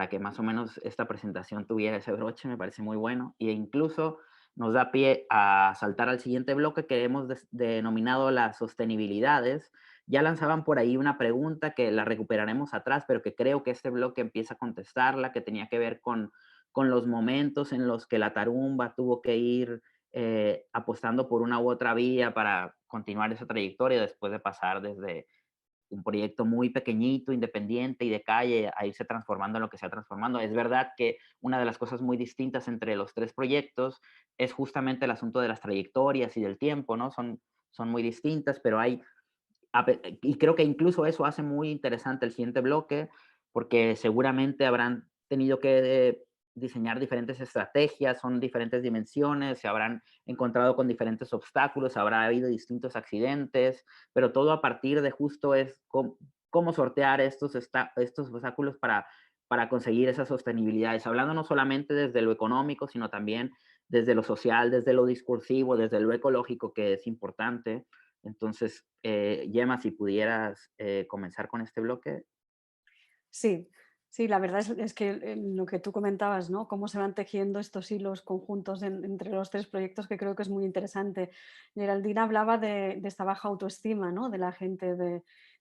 que más o menos esta presentación tuviera ese broche, me parece muy bueno. E incluso nos da pie a saltar al siguiente bloque que hemos denominado las sostenibilidades. Ya lanzaban por ahí una pregunta que la recuperaremos atrás, pero que creo que este bloque empieza a contestarla, que tenía que ver con los momentos en los que la Tarumba tuvo que ir apostando por una u otra vía para continuar esa trayectoria después de pasar desde un proyecto muy pequeñito, independiente y de calle a irse transformando en lo que se ha transformando. Es verdad que una de las cosas muy distintas entre los tres proyectos es justamente el asunto de las trayectorias y del tiempo, ¿no? Son muy distintas, pero hay, y creo que incluso eso hace muy interesante el siguiente bloque, porque seguramente habrán tenido que diseñar diferentes estrategias, son diferentes dimensiones, se habrán encontrado con diferentes obstáculos, habrá habido distintos accidentes, pero todo a partir de justo es cómo sortear estos obstáculos para conseguir esas sostenibilidades, hablando no solamente desde lo económico, sino también desde lo social, desde lo discursivo, desde lo ecológico, que es importante. Entonces, Gemma, si pudieras comenzar con este bloque. Sí, sí, la verdad es que lo que tú comentabas, ¿no? Cómo se van tejiendo estos hilos conjuntos entre los tres proyectos, que creo que es muy interesante. Geraldine hablaba de esta baja autoestima, ¿no? De la gente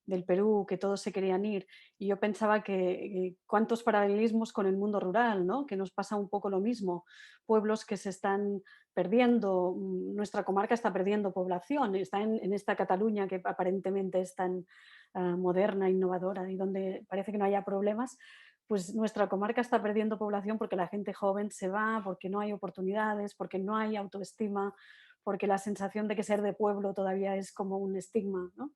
del Perú, que todos se querían ir. Y yo pensaba que cuántos paralelismos con el mundo rural, ¿no? Que nos pasa un poco lo mismo. Pueblos que se están perdiendo, nuestra comarca está perdiendo población, está en esta Cataluña que aparentemente es tan moderna, innovadora y donde parece que no haya problemas, pues nuestra comarca está perdiendo población porque la gente joven se va, porque no hay oportunidades, porque no hay autoestima, porque la sensación de que ser de pueblo todavía es como un estigma, ¿no?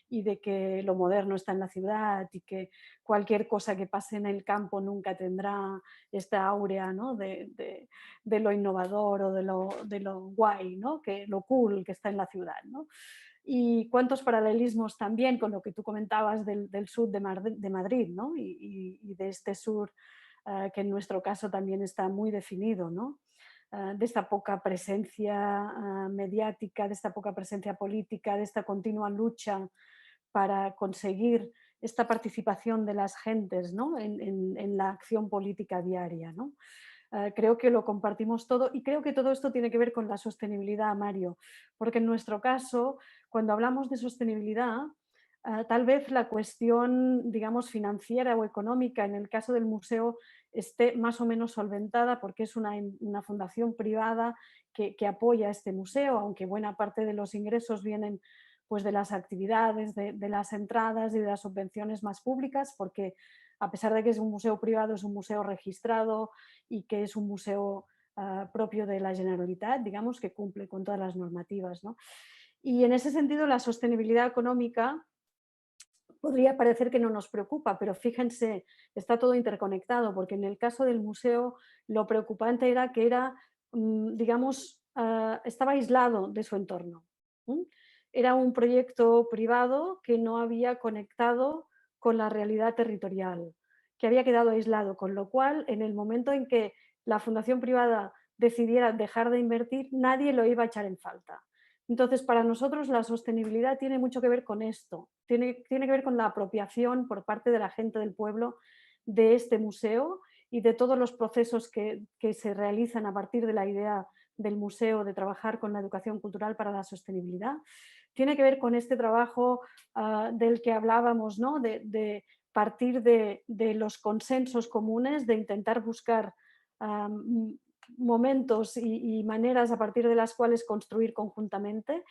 Y de que lo moderno está en la ciudad y que cualquier cosa que pase en el campo nunca tendrá esta áurea, ¿no? de lo innovador o de lo guay, ¿no? Que, lo cool que está en la ciudad, ¿no? Y cuántos paralelismos también con lo que tú comentabas del sur de Madrid, ¿no? Y de este sur que en nuestro caso también está muy definido, ¿no? De esta poca presencia mediática, de esta poca presencia política, de esta continua lucha para conseguir esta participación de las gentes, ¿no? en la acción política diaria, ¿no? Creo que lo compartimos todo y creo que todo esto tiene que ver con la sostenibilidad, Mario, porque en nuestro caso, cuando hablamos de sostenibilidad, tal vez la cuestión, digamos, financiera o económica en el caso del museo esté más o menos solventada porque es una fundación privada que apoya este museo, aunque buena parte de los ingresos vienen pues, de las actividades, de las entradas y de las subvenciones más públicas, porque a pesar de que es un museo privado, es un museo registrado y que es un museo propio de la Generalitat, digamos, que cumple con todas las normativas, ¿no? Y en ese sentido, la sostenibilidad económica podría parecer que no nos preocupa, pero fíjense, está todo interconectado, porque en el caso del museo lo preocupante era que era, digamos, estaba aislado de su entorno. Era un proyecto privado que no había conectado con la realidad territorial, que había quedado aislado, con lo cual en el momento en que la fundación privada decidiera dejar de invertir, nadie lo iba a echar en falta. Entonces, para nosotros la sostenibilidad tiene mucho que ver con esto, tiene que ver con la apropiación por parte de la gente del pueblo de este museo y de todos los procesos que se realizan a partir de la idea del museo de trabajar con la educación cultural para la sostenibilidad. Tiene que ver con este trabajo del que hablábamos, ¿no? de partir de los consensos comunes, de intentar buscar momentos y maneras a partir de las cuales construir conjuntamente.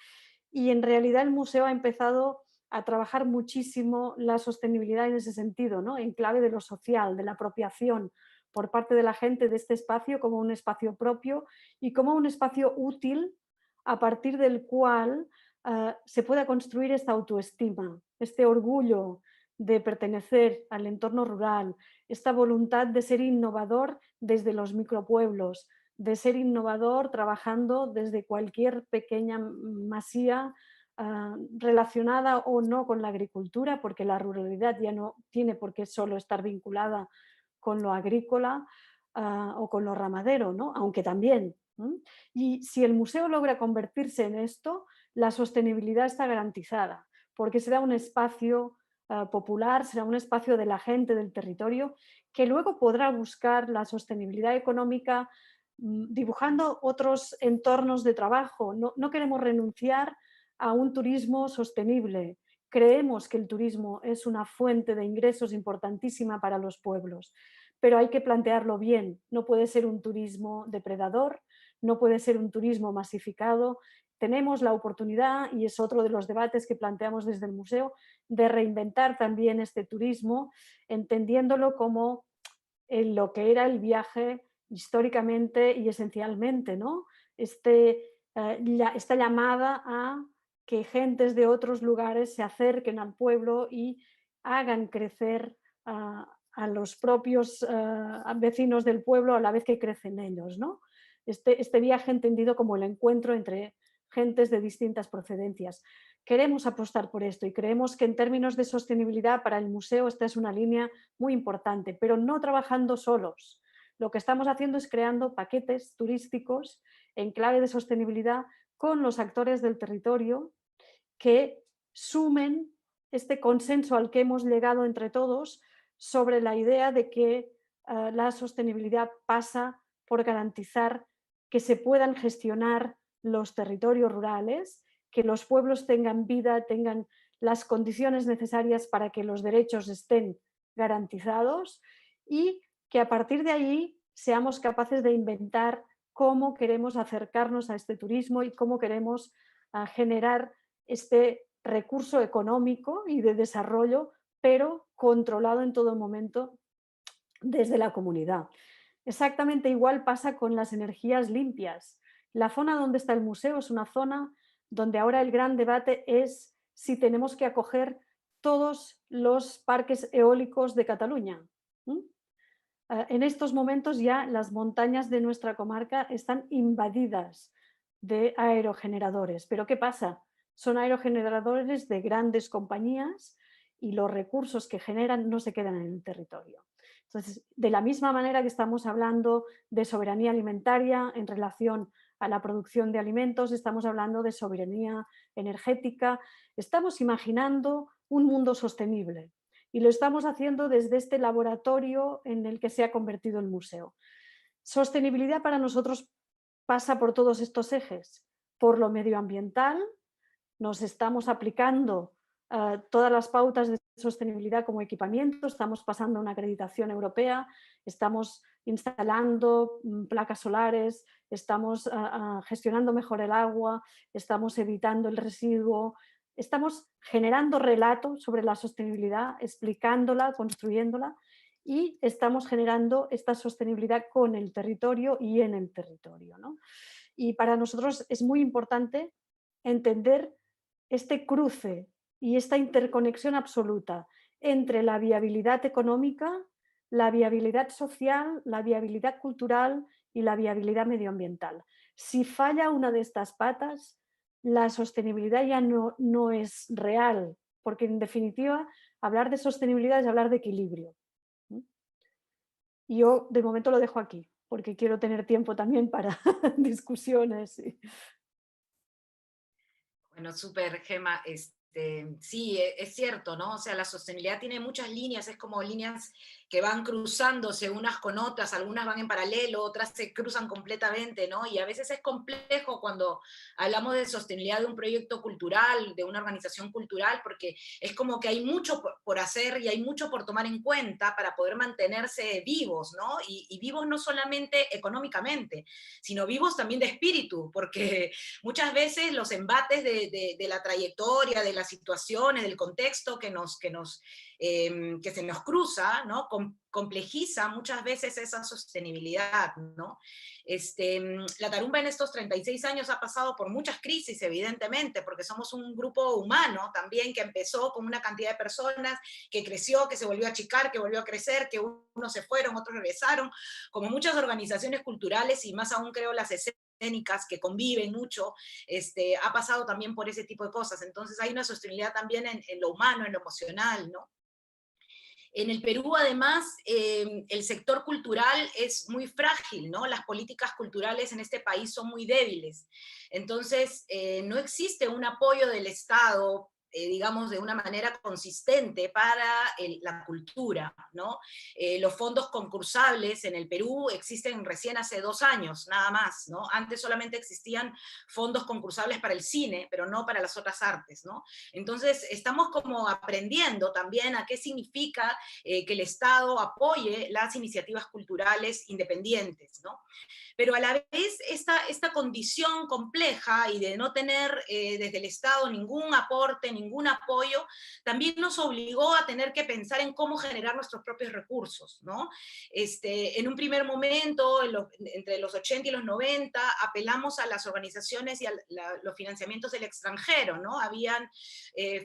Y en realidad el museo ha empezado a trabajar muchísimo la sostenibilidad en ese sentido, ¿no? En clave de lo social, de la apropiación por parte de la gente de este espacio como un espacio propio y como un espacio útil a partir del cual se pueda construir esta autoestima, este orgullo de pertenecer al entorno rural, esta voluntad de ser innovador desde los micropueblos, de ser innovador trabajando desde cualquier pequeña masía relacionada o no con la agricultura, porque la ruralidad ya no tiene por qué solo estar vinculada con lo agrícola o con lo ramadero, ¿no? Aunque también. Y si el museo logra convertirse en esto, la sostenibilidad está garantizada, porque será un espacio popular, será un espacio de la gente del territorio que luego podrá buscar la sostenibilidad económica dibujando otros entornos de trabajo. No queremos renunciar a un turismo sostenible. Creemos que el turismo es una fuente de ingresos importantísima para los pueblos, pero hay que plantearlo bien. No puede ser un turismo depredador, no puede ser un turismo masificado. Tenemos la oportunidad, y es otro de los debates que planteamos desde el museo, de reinventar también este turismo, entendiéndolo como lo que era el viaje históricamente y esencialmente, ¿no? Esta llamada a que gentes de otros lugares se acerquen al pueblo y hagan crecer a los propios vecinos del pueblo a la vez que crecen ellos, ¿no? Este viaje entendido como el encuentro entre gentes de distintas procedencias. Queremos apostar por esto y creemos que en términos de sostenibilidad para el museo esta es una línea muy importante, pero no trabajando solos. Lo que estamos haciendo es creando paquetes turísticos en clave de sostenibilidad con los actores del territorio que sumen este consenso al que hemos llegado entre todos sobre la idea de que la sostenibilidad pasa por garantizar que se puedan gestionar los territorios rurales, que los pueblos tengan vida, tengan las condiciones necesarias para que los derechos estén garantizados y que a partir de ahí seamos capaces de inventar cómo queremos acercarnos a este turismo y cómo queremos generar este recurso económico y de desarrollo, pero controlado en todo momento desde la comunidad. Exactamente igual pasa con las energías limpias. La zona donde está el museo es una zona donde ahora el gran debate es si tenemos que acoger todos los parques eólicos de Cataluña. En estos momentos ya las montañas de nuestra comarca están invadidas de aerogeneradores. ¿Pero qué pasa? Son aerogeneradores de grandes compañías y los recursos que generan no se quedan en el territorio. Entonces, de la misma manera que estamos hablando de soberanía alimentaria en relación a la producción de alimentos, estamos hablando de soberanía energética, estamos imaginando un mundo sostenible y lo estamos haciendo desde este laboratorio en el que se ha convertido el museo. Sostenibilidad para nosotros pasa por todos estos ejes, por lo medioambiental, nos estamos aplicando todas las pautas de sostenibilidad como equipamiento, estamos pasando una acreditación europea, estamos instalando placas solares, estamos gestionando mejor el agua, estamos evitando el residuo, estamos generando relatos sobre la sostenibilidad, explicándola, construyéndola y estamos generando esta sostenibilidad con el territorio y en el territorio, ¿no? Y para nosotros es muy importante entender este cruce y esta interconexión absoluta entre la viabilidad económica, la viabilidad social, la viabilidad cultural y la viabilidad medioambiental. Si falla una de estas patas, la sostenibilidad ya no es real, porque en definitiva hablar de sostenibilidad es hablar de equilibrio. Y yo de momento lo dejo aquí, porque quiero tener tiempo también para discusiones. Bueno, súper, Gemma. Sí, es cierto, ¿no? O sea, la sostenibilidad tiene muchas líneas, es como líneas que van cruzándose unas con otras, algunas van en paralelo, otras se cruzan completamente, ¿no? Y a veces es complejo cuando hablamos de sostenibilidad de un proyecto cultural, de una organización cultural, porque es como que hay mucho por hacer y hay mucho por tomar en cuenta para poder mantenerse vivos, ¿no? Y vivos no solamente económicamente, sino vivos también de espíritu, porque muchas veces los embates de la trayectoria, de las situaciones, del contexto que se nos cruza, ¿no? Complejiza muchas veces esa sostenibilidad, ¿no? La Tarumba en estos 36 años ha pasado por muchas crisis, evidentemente, porque somos un grupo humano también que empezó con una cantidad de personas, que creció, que se volvió a achicar, que volvió a crecer, que unos se fueron, otros regresaron, como muchas organizaciones culturales y más aún creo las escénicas que conviven mucho, ha pasado también por ese tipo de cosas. Entonces hay una sostenibilidad también en lo humano, en lo emocional, ¿no? En el Perú, además, el sector cultural es muy frágil, ¿no? Las políticas culturales en este país son muy débiles. Entonces, no existe un apoyo del Estado, digamos, de una manera consistente para la cultura, ¿no? Los fondos concursables en el Perú existen recién hace 2 años, nada más, ¿no? Antes solamente existían fondos concursables para el cine, pero no para las otras artes, ¿no? Entonces, estamos como aprendiendo también a qué significa que el Estado apoye las iniciativas culturales independientes, ¿no? Pero a la vez esta condición compleja y de no tener desde el Estado ningún aporte, ningún apoyo, también nos obligó a tener que pensar en cómo generar nuestros propios recursos, ¿no? En un primer momento, entre los 80 y los 90, apelamos a las organizaciones y a los financiamientos del extranjero, ¿no? Habían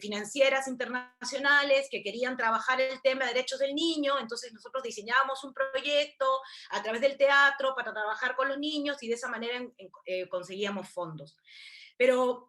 financieras internacionales que querían trabajar el tema de derechos del niño, entonces nosotros diseñábamos un proyecto a través del teatro para trabajar con los niños y de esa manera conseguíamos fondos. Pero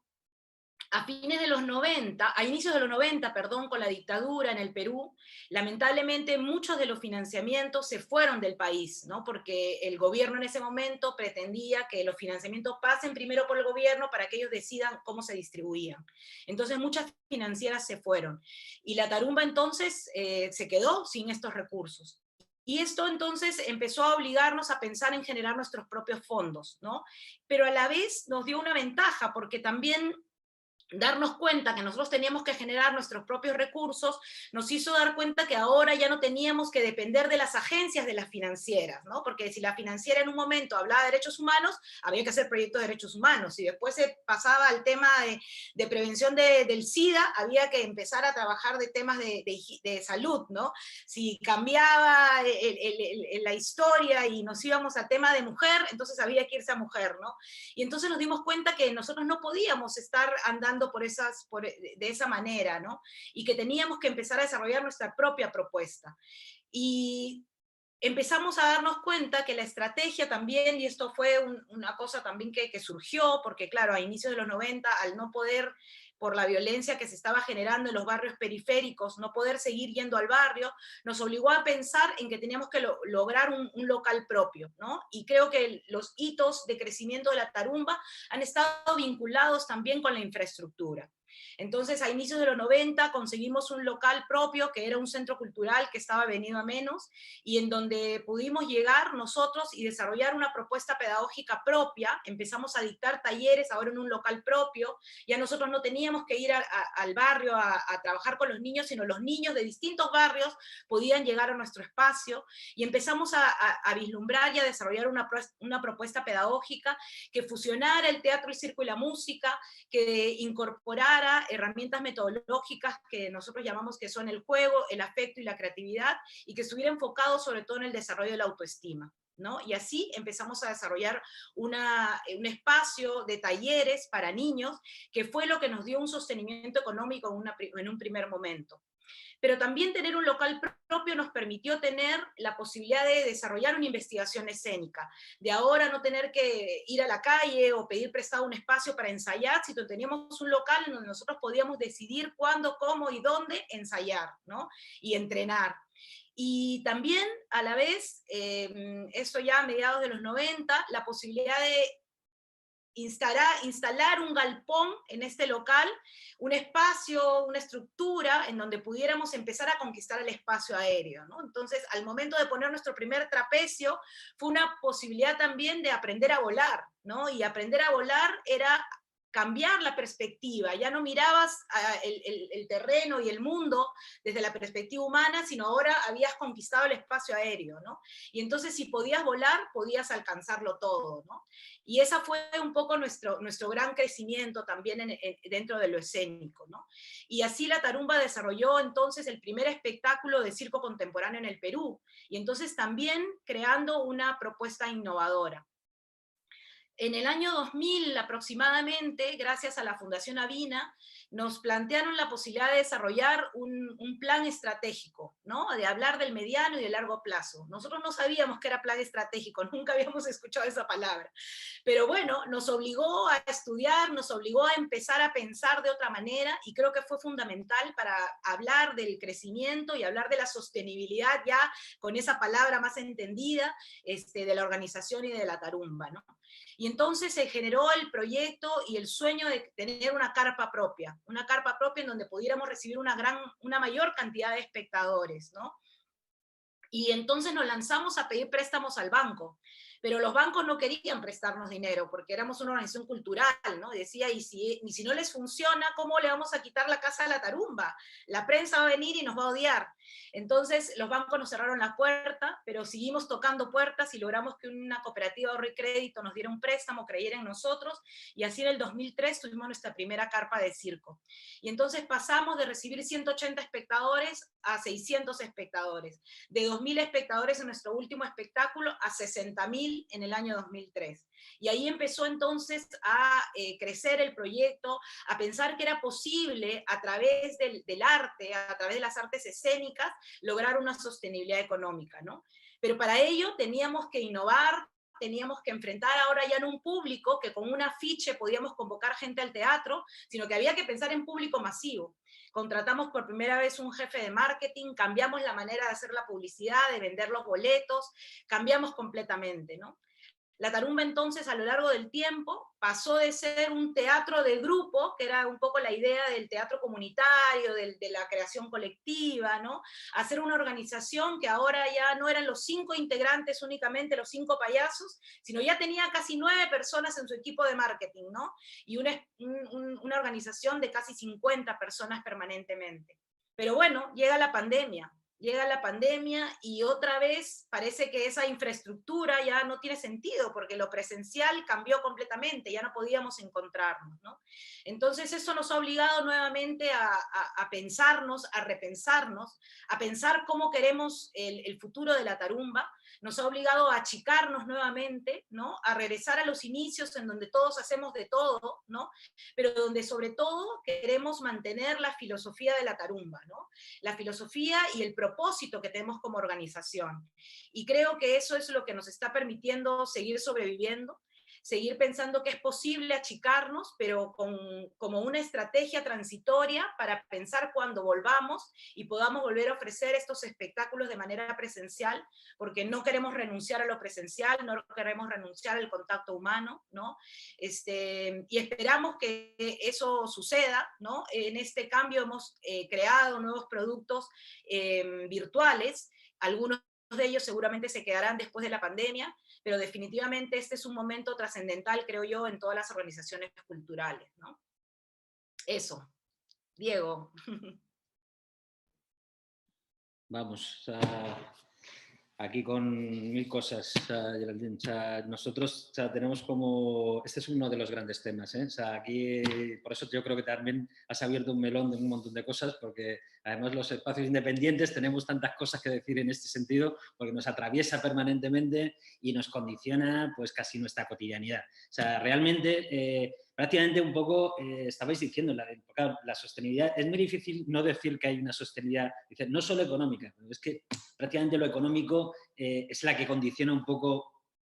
a fines de los 90, a inicios de los 90, perdón, con la dictadura en el Perú, lamentablemente muchos de los financiamientos se fueron del país, ¿no? Porque el gobierno en ese momento pretendía que los financiamientos pasen primero por el gobierno para que ellos decidan cómo se distribuían. Entonces muchas financieras se fueron. Y la Tarumba entonces se quedó sin estos recursos. Y esto entonces empezó a obligarnos a pensar en generar nuestros propios fondos, ¿no? Pero a la vez nos dio una ventaja, porque también darnos cuenta que nosotros teníamos que generar nuestros propios recursos, nos hizo dar cuenta que ahora ya no teníamos que depender de las agencias de las financieras, ¿no? Porque si la financiera en un momento hablaba de derechos humanos, había que hacer proyectos de derechos humanos, y después se pasaba al tema de prevención del SIDA, había que empezar a trabajar de temas de salud, ¿no? Si cambiaba la historia y nos íbamos al tema de mujer, entonces había que irse a mujer, ¿no? Y entonces nos dimos cuenta que nosotros no podíamos estar andando de esa manera, ¿no? Y que teníamos que empezar a desarrollar nuestra propia propuesta. Y empezamos a darnos cuenta que la estrategia también, y esto fue una cosa también que surgió, porque claro, a inicios de los 90, al no poder, por la violencia que se estaba generando en los barrios periféricos, no poder seguir yendo al barrio, nos obligó a pensar en que teníamos que lograr un local propio, ¿no? Y creo que los hitos de crecimiento de la Tarumba han estado vinculados también con la infraestructura. Entonces, a inicios de los 90 conseguimos un local propio, que era un centro cultural que estaba venido a menos, y en donde pudimos llegar nosotros y desarrollar una propuesta pedagógica propia. Empezamos a dictar talleres ahora en un local propio. Ya nosotros no teníamos que ir al barrio a trabajar con los niños, sino los niños de distintos barrios podían llegar a nuestro espacio, y empezamos a vislumbrar y a desarrollar una propuesta pedagógica que fusionara el teatro, el circo y la música, que incorporara herramientas metodológicas que nosotros llamamos que son el juego, el afecto y la creatividad, y que estuviera enfocado sobre todo en el desarrollo de la autoestima, ¿no? Y así empezamos a desarrollar un espacio de talleres para niños, que fue lo que nos dio un sostenimiento económico en un primer momento. Pero también tener un local propio nos permitió tener la posibilidad de desarrollar una investigación escénica, de ahora no tener que ir a la calle o pedir prestado un espacio para ensayar, sino teníamos un local en donde nosotros podíamos decidir cuándo, cómo y dónde ensayar, ¿no? Y entrenar. Y también, a la vez, esto ya a mediados de los 90, la posibilidad de instalar un galpón en este local, un espacio, una estructura en donde pudiéramos empezar a conquistar el espacio aéreo, ¿no? Entonces, al momento de poner nuestro primer trapecio, fue una posibilidad también de aprender a volar, ¿no? Y aprender a volar era cambiar la perspectiva, ya no mirabas el terreno y el mundo desde la perspectiva humana, sino ahora habías conquistado el espacio aéreo, ¿no? Y entonces si podías volar, podías alcanzarlo todo, ¿no? Y esa fue un poco nuestro gran crecimiento también dentro de lo escénico, ¿no? Y así la Tarumba desarrolló entonces el primer espectáculo de circo contemporáneo en el Perú, y entonces también creando una propuesta innovadora. En el año 2000 aproximadamente, gracias a la Fundación Avina, nos plantearon la posibilidad de desarrollar un plan estratégico, ¿no? De hablar del mediano y del largo plazo. Nosotros no sabíamos qué era plan estratégico, nunca habíamos escuchado esa palabra. Pero bueno, nos obligó a estudiar, nos obligó a empezar a pensar de otra manera, y creo que fue fundamental para hablar del crecimiento y hablar de la sostenibilidad ya con esa palabra más entendida de la organización y de la Tarumba, ¿no? Y entonces se generó el proyecto y el sueño de tener una carpa propia en donde pudiéramos recibir una mayor cantidad de espectadores, ¿no? Y entonces nos lanzamos a pedir préstamos al banco, pero los bancos no querían prestarnos dinero, porque éramos una organización cultural, ¿no? Decía, y si no les funciona, ¿cómo le vamos a quitar la casa a la Tarumba? La prensa va a venir y nos va a odiar. Entonces los bancos nos cerraron la puerta, pero seguimos tocando puertas y logramos que una cooperativa de ahorro y crédito nos diera un préstamo, creyera en nosotros, y así en el 2003 tuvimos nuestra primera carpa de circo. Y entonces pasamos de recibir 180 espectadores a 600 espectadores, de 2.000 espectadores en nuestro último espectáculo a 60.000 en el año 2003. Y ahí empezó entonces a crecer el proyecto, a pensar que era posible a través del arte, a través de las artes escénicas, lograr una sostenibilidad económica, ¿no? Pero para ello teníamos que innovar, teníamos que enfrentar ahora ya no un público que con un afiche podíamos convocar gente al teatro, sino que había que pensar en público masivo. Contratamos por primera vez un jefe de marketing, cambiamos la manera de hacer la publicidad, de vender los boletos, cambiamos completamente, ¿no? La Tarumba entonces a lo largo del tiempo pasó de ser un teatro de grupo, que era un poco la idea del teatro comunitario, de la creación colectiva, ¿no? A ser una organización que ahora ya no eran los 5 integrantes únicamente, los 5 payasos, sino ya tenía casi 9 personas en su equipo de marketing, ¿no? Y una organización de casi 50 personas permanentemente. Pero bueno, llega la pandemia y otra vez parece que esa infraestructura ya no tiene sentido, porque lo presencial cambió completamente, ya no podíamos encontrarnos, ¿no? Entonces eso nos ha obligado nuevamente a pensarnos, a repensarnos, a pensar cómo queremos el futuro de la Tarumba, nos ha obligado a achicarnos nuevamente, ¿no? A regresar a los inicios en donde todos hacemos de todo, ¿no? Pero donde sobre todo queremos mantener la filosofía de la Tarumba, ¿no? La filosofía y el propósito que tenemos como organización. Y creo que eso es lo que nos está permitiendo seguir sobreviviendo, seguir pensando que es posible achicarnos, pero como una estrategia transitoria para pensar cuando volvamos y podamos volver a ofrecer estos espectáculos de manera presencial, porque no queremos renunciar a lo presencial, no queremos renunciar al contacto humano, ¿no? Y esperamos que eso suceda, ¿no? En este cambio hemos creado nuevos productos virtuales, algunos de ellos seguramente se quedarán después de la pandemia, pero definitivamente este es un momento trascendental, creo yo, en todas las organizaciones culturales, ¿no? Eso. Diego. Vamos, aquí con 1000 cosas, Geraldine. Nosotros tenemos como... Este es uno de los grandes temas, ¿eh? Aquí, por eso yo creo que también has abierto un melón de un montón de cosas, porque además los espacios independientes tenemos tantas cosas que decir en este sentido, porque nos atraviesa permanentemente y nos condiciona pues casi nuestra cotidianidad. Realmente... prácticamente un poco estabais diciendo, la sostenibilidad, es muy difícil no decir que hay una sostenibilidad, no solo económica, es que prácticamente lo económico es la que condiciona un poco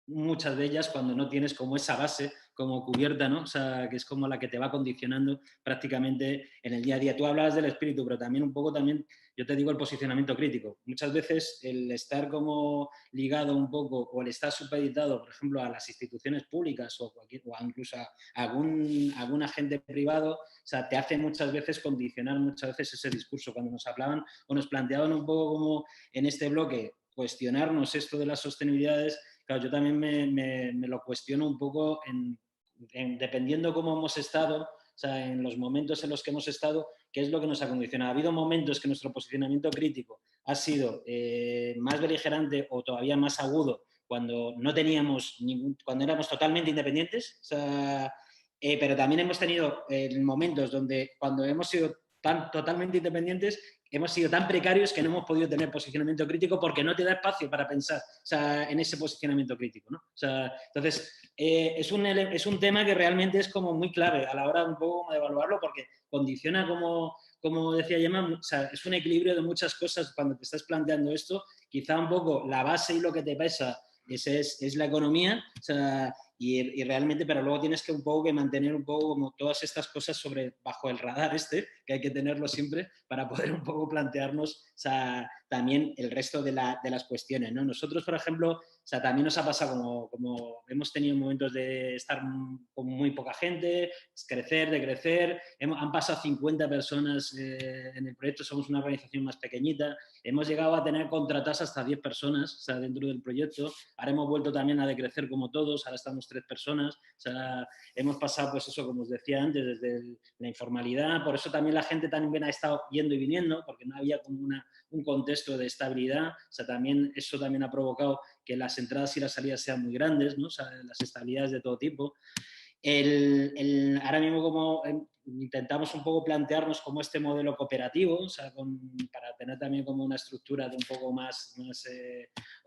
muchas de ellas cuando no tienes como esa base como cubierta, ¿no? O sea, que es como la que te va condicionando prácticamente en el día a día. Tú hablabas del espíritu, pero también un poco también, yo te digo, el posicionamiento crítico. Muchas veces el estar como ligado un poco o el estar supeditado, por ejemplo, a las instituciones públicas o incluso a algún agente privado, o sea, te hace muchas veces condicionar muchas veces ese discurso. Cuando nos hablaban o nos planteaban un poco como en este bloque cuestionarnos esto de las sostenibilidades, claro, yo también me lo cuestiono un poco dependiendo cómo hemos estado, o sea, en los momentos en los que hemos estado, qué es lo que nos ha condicionado. Ha habido momentos que nuestro posicionamiento crítico ha sido más beligerante o todavía más agudo cuando no teníamos cuando éramos totalmente independientes, o sea, pero también hemos tenido momentos donde cuando hemos sido totalmente independientes hemos sido tan precarios que no hemos podido tener posicionamiento crítico porque no te da espacio para pensar, o sea, en ese posicionamiento crítico, ¿no? O sea, entonces, es un tema que realmente es como muy clave a la hora un poco de evaluarlo porque condiciona, como decía Gemma, o sea, es un equilibrio de muchas cosas cuando te estás planteando esto. Quizá un poco la base y lo que te pesa es la economía, o sea, y realmente, pero luego tienes que un poco que mantener un poco como todas estas cosas bajo el radar que hay que tenerlo siempre para poder un poco plantearnos, o sea, también el resto de las cuestiones, ¿no? Nosotros, por ejemplo, o sea, también nos ha pasado como hemos tenido momentos de estar con muy poca gente, crecer, decrecer, han pasado 50 personas en el proyecto, somos una organización más pequeñita, hemos llegado a tener contratadas hasta 10 personas, o sea, dentro del proyecto, ahora hemos vuelto también a decrecer como todos, ahora estamos 3 personas, o sea, hemos pasado, pues eso, como os decía antes, desde la informalidad, por eso también la gente también ha estado yendo y viniendo, porque no había como un contexto de estabilidad, o sea, también eso también ha provocado que las entradas y las salidas sean muy grandes, ¿no? O sea, las estabilidades de todo tipo. Ahora mismo como intentamos un poco plantearnos como este modelo cooperativo, o sea, para tener también como una estructura de un poco más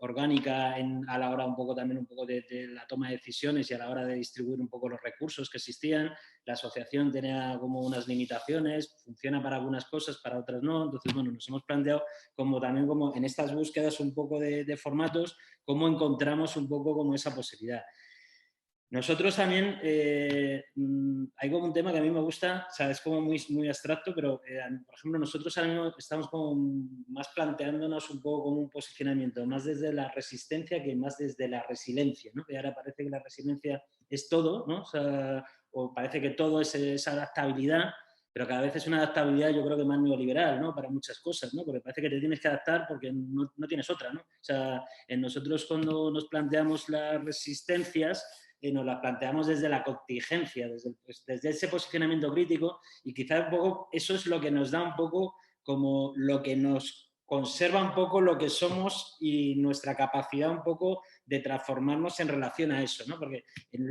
orgánica a la hora un poco también un poco de la toma de decisiones y a la hora de distribuir un poco los recursos que existían. La asociación tenía como unas limitaciones, funciona para algunas cosas, para otras no. Entonces, bueno, nos hemos planteado como también como en estas búsquedas un poco de formatos, cómo encontramos un poco como esa posibilidad. Nosotros también, hay como un tema que a mí me gusta, o sea, es como muy, muy abstracto, pero, por ejemplo, nosotros ahora mismo estamos como más planteándonos un poco como un posicionamiento, más desde la resistencia que más desde la resiliencia, ¿no? Que ahora parece que la resiliencia es todo, ¿no? O sea, o parece que todo es esa adaptabilidad, pero cada vez es una adaptabilidad yo creo que más neoliberal, ¿no? Para muchas cosas, ¿no? Porque parece que te tienes que adaptar porque no tienes otra, ¿no? O sea, nosotros cuando nos planteamos las resistencias, nos las planteamos desde la contingencia, desde ese posicionamiento crítico y quizás un poco eso es lo que nos da un poco como lo que nos conserva un poco lo que somos y nuestra capacidad un poco de transformarnos en relación a eso, ¿no? Porque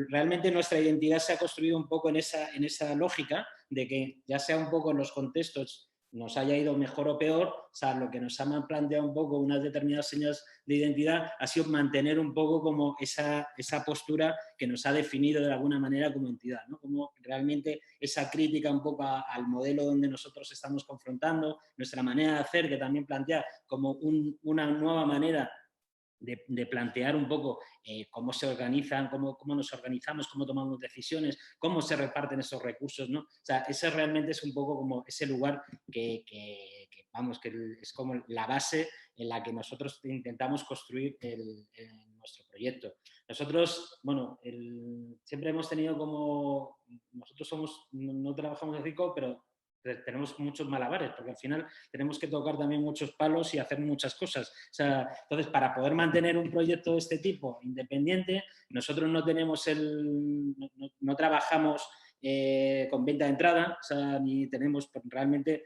realmente nuestra identidad se ha construido un poco en esa lógica de que ya sea un poco en los contextos nos haya ido mejor o peor, o sea, lo que nos han planteado un poco unas determinadas señas de identidad ha sido mantener un poco como esa postura que nos ha definido de alguna manera como entidad, ¿no? Como realmente esa crítica un poco al modelo donde nosotros estamos confrontando, nuestra manera de hacer, que también plantea como una nueva manera de plantear un poco cómo se organizan, cómo nos organizamos, cómo tomamos decisiones, cómo se reparten esos recursos, ¿no? O sea, ese realmente es un poco como ese lugar que vamos, que es como la base en la que nosotros intentamos construir nuestro proyecto. Nosotros, bueno, siempre hemos tenido como, nosotros no trabajamos en CICO, pero tenemos muchos malabares, porque al final tenemos que tocar también muchos palos y hacer muchas cosas. O sea, entonces, para poder mantener un proyecto de este tipo independiente, nosotros no tenemos no trabajamos con venta de entrada, o sea, ni tenemos realmente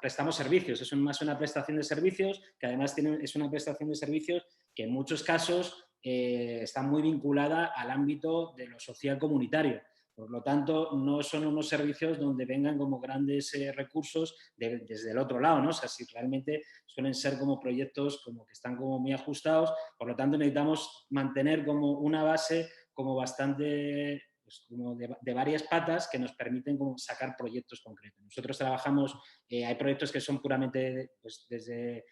prestamos servicios, es más una prestación de servicios que además es una prestación de servicios que en muchos casos está muy vinculada al ámbito de lo social comunitario. Por lo tanto, no son unos servicios donde vengan como grandes recursos desde el otro lado, ¿no? O sea, si realmente suelen ser como proyectos como que están como muy ajustados, por lo tanto necesitamos mantener como una base como bastante pues, como de varias patas que nos permiten como sacar proyectos concretos. Nosotros trabajamos, hay proyectos que son puramente pues, desde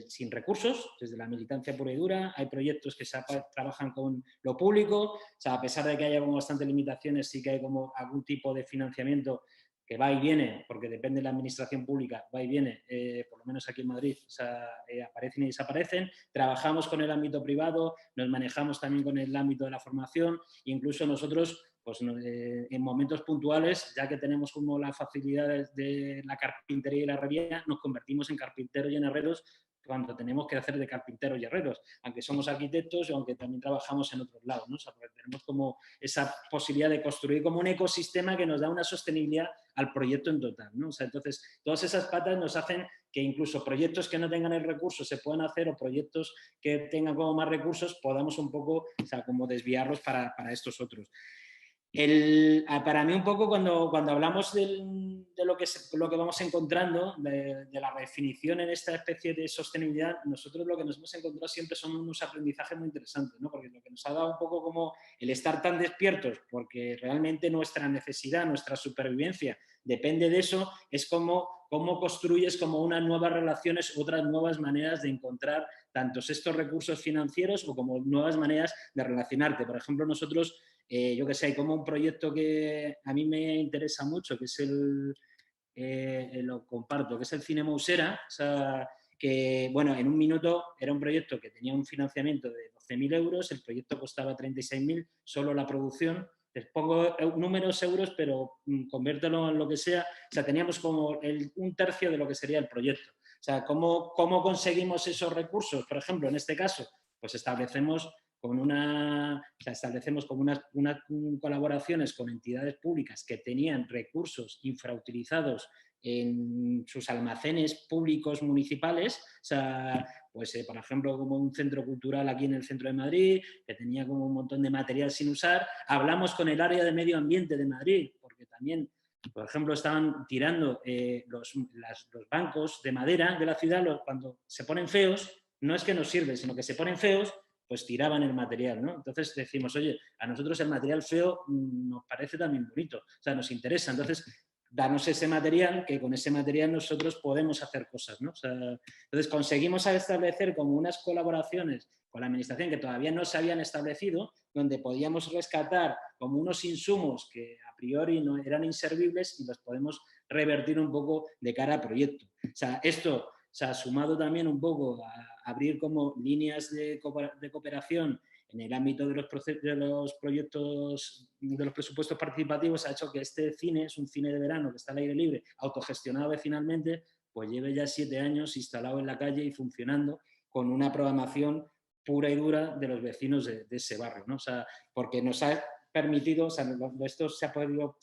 sin recursos, desde la militancia pura y dura, hay proyectos que trabajan con lo público, o sea, a pesar de que haya como bastantes limitaciones, sí que hay como algún tipo de financiamiento que va y viene, porque depende de la administración pública, va y viene, por lo menos aquí en Madrid, o sea, aparecen y desaparecen. Trabajamos con el ámbito privado, nos manejamos también con el ámbito de la formación, incluso nosotros, pues en momentos puntuales, ya que tenemos como las facilidades de la carpintería y la herrería, nos convertimos en carpinteros y en herreros cuando tenemos que hacer de carpinteros y herreros, aunque somos arquitectos o aunque también trabajamos en otros lados, ¿no? O sea, porque tenemos como esa posibilidad de construir como un ecosistema que nos da una sostenibilidad al proyecto en total, ¿no? O sea, entonces, todas esas patas nos hacen que incluso proyectos que no tengan el recurso se puedan hacer o proyectos que tengan como más recursos podamos un poco, o sea, como desviarlos para estos otros. Para mí un poco cuando hablamos de lo que vamos encontrando, de la definición en esta especie de sostenibilidad, nosotros lo que nos hemos encontrado siempre son unos aprendizajes muy interesantes, ¿no? Porque lo que nos ha dado un poco como el estar tan despiertos, porque realmente nuestra necesidad, nuestra supervivencia depende de eso, es cómo construyes como unas nuevas relaciones, otras nuevas maneras de encontrar tantos estos recursos financieros o como nuevas maneras de relacionarte. Por ejemplo, nosotros... yo que sé, hay como un proyecto que a mí me interesa mucho, que es lo comparto, que es el Cinema Usera, o sea, que, bueno, en un minuto era un proyecto que tenía un financiamiento de 12.000 euros, el proyecto costaba 36.000, solo la producción, les pongo números euros, pero conviértelo en lo que sea, o sea, teníamos como un tercio de lo que sería el proyecto. O sea, ¿cómo conseguimos esos recursos? Por ejemplo, en este caso, pues establecemos como unas colaboraciones con entidades públicas que tenían recursos infrautilizados en sus almacenes públicos municipales, o sea, pues por ejemplo como un centro cultural aquí en el centro de Madrid, que tenía como un montón de material sin usar. Hablamos con el área de medio ambiente de Madrid, porque también, por ejemplo, estaban tirando los bancos de madera de la ciudad, cuando se ponen feos, no es que nos sirven, sino que se ponen feos, pues tiraban el material, ¿no? Entonces decimos, oye, a nosotros el material feo nos parece también bonito, o sea, nos interesa, entonces danos ese material, que con ese material nosotros podemos hacer cosas, ¿no? O sea, entonces conseguimos establecer como unas colaboraciones con la administración que todavía no se habían establecido, donde podíamos rescatar como unos insumos que a priori no eran inservibles y los podemos revertir un poco de cara al proyecto. O sea, esto se ha sumado también un poco a abrir como líneas de cooperación en el ámbito de los proyectos, de los presupuestos participativos, ha hecho que este cine, es un cine de verano que está al aire libre, autogestionado vecinalmente, pues lleve ya 7 años instalado en la calle y funcionando con una programación pura y dura de los vecinos de ese barrio, ¿no? O sea, porque nos ha permitido, o sea, esto se ha podido,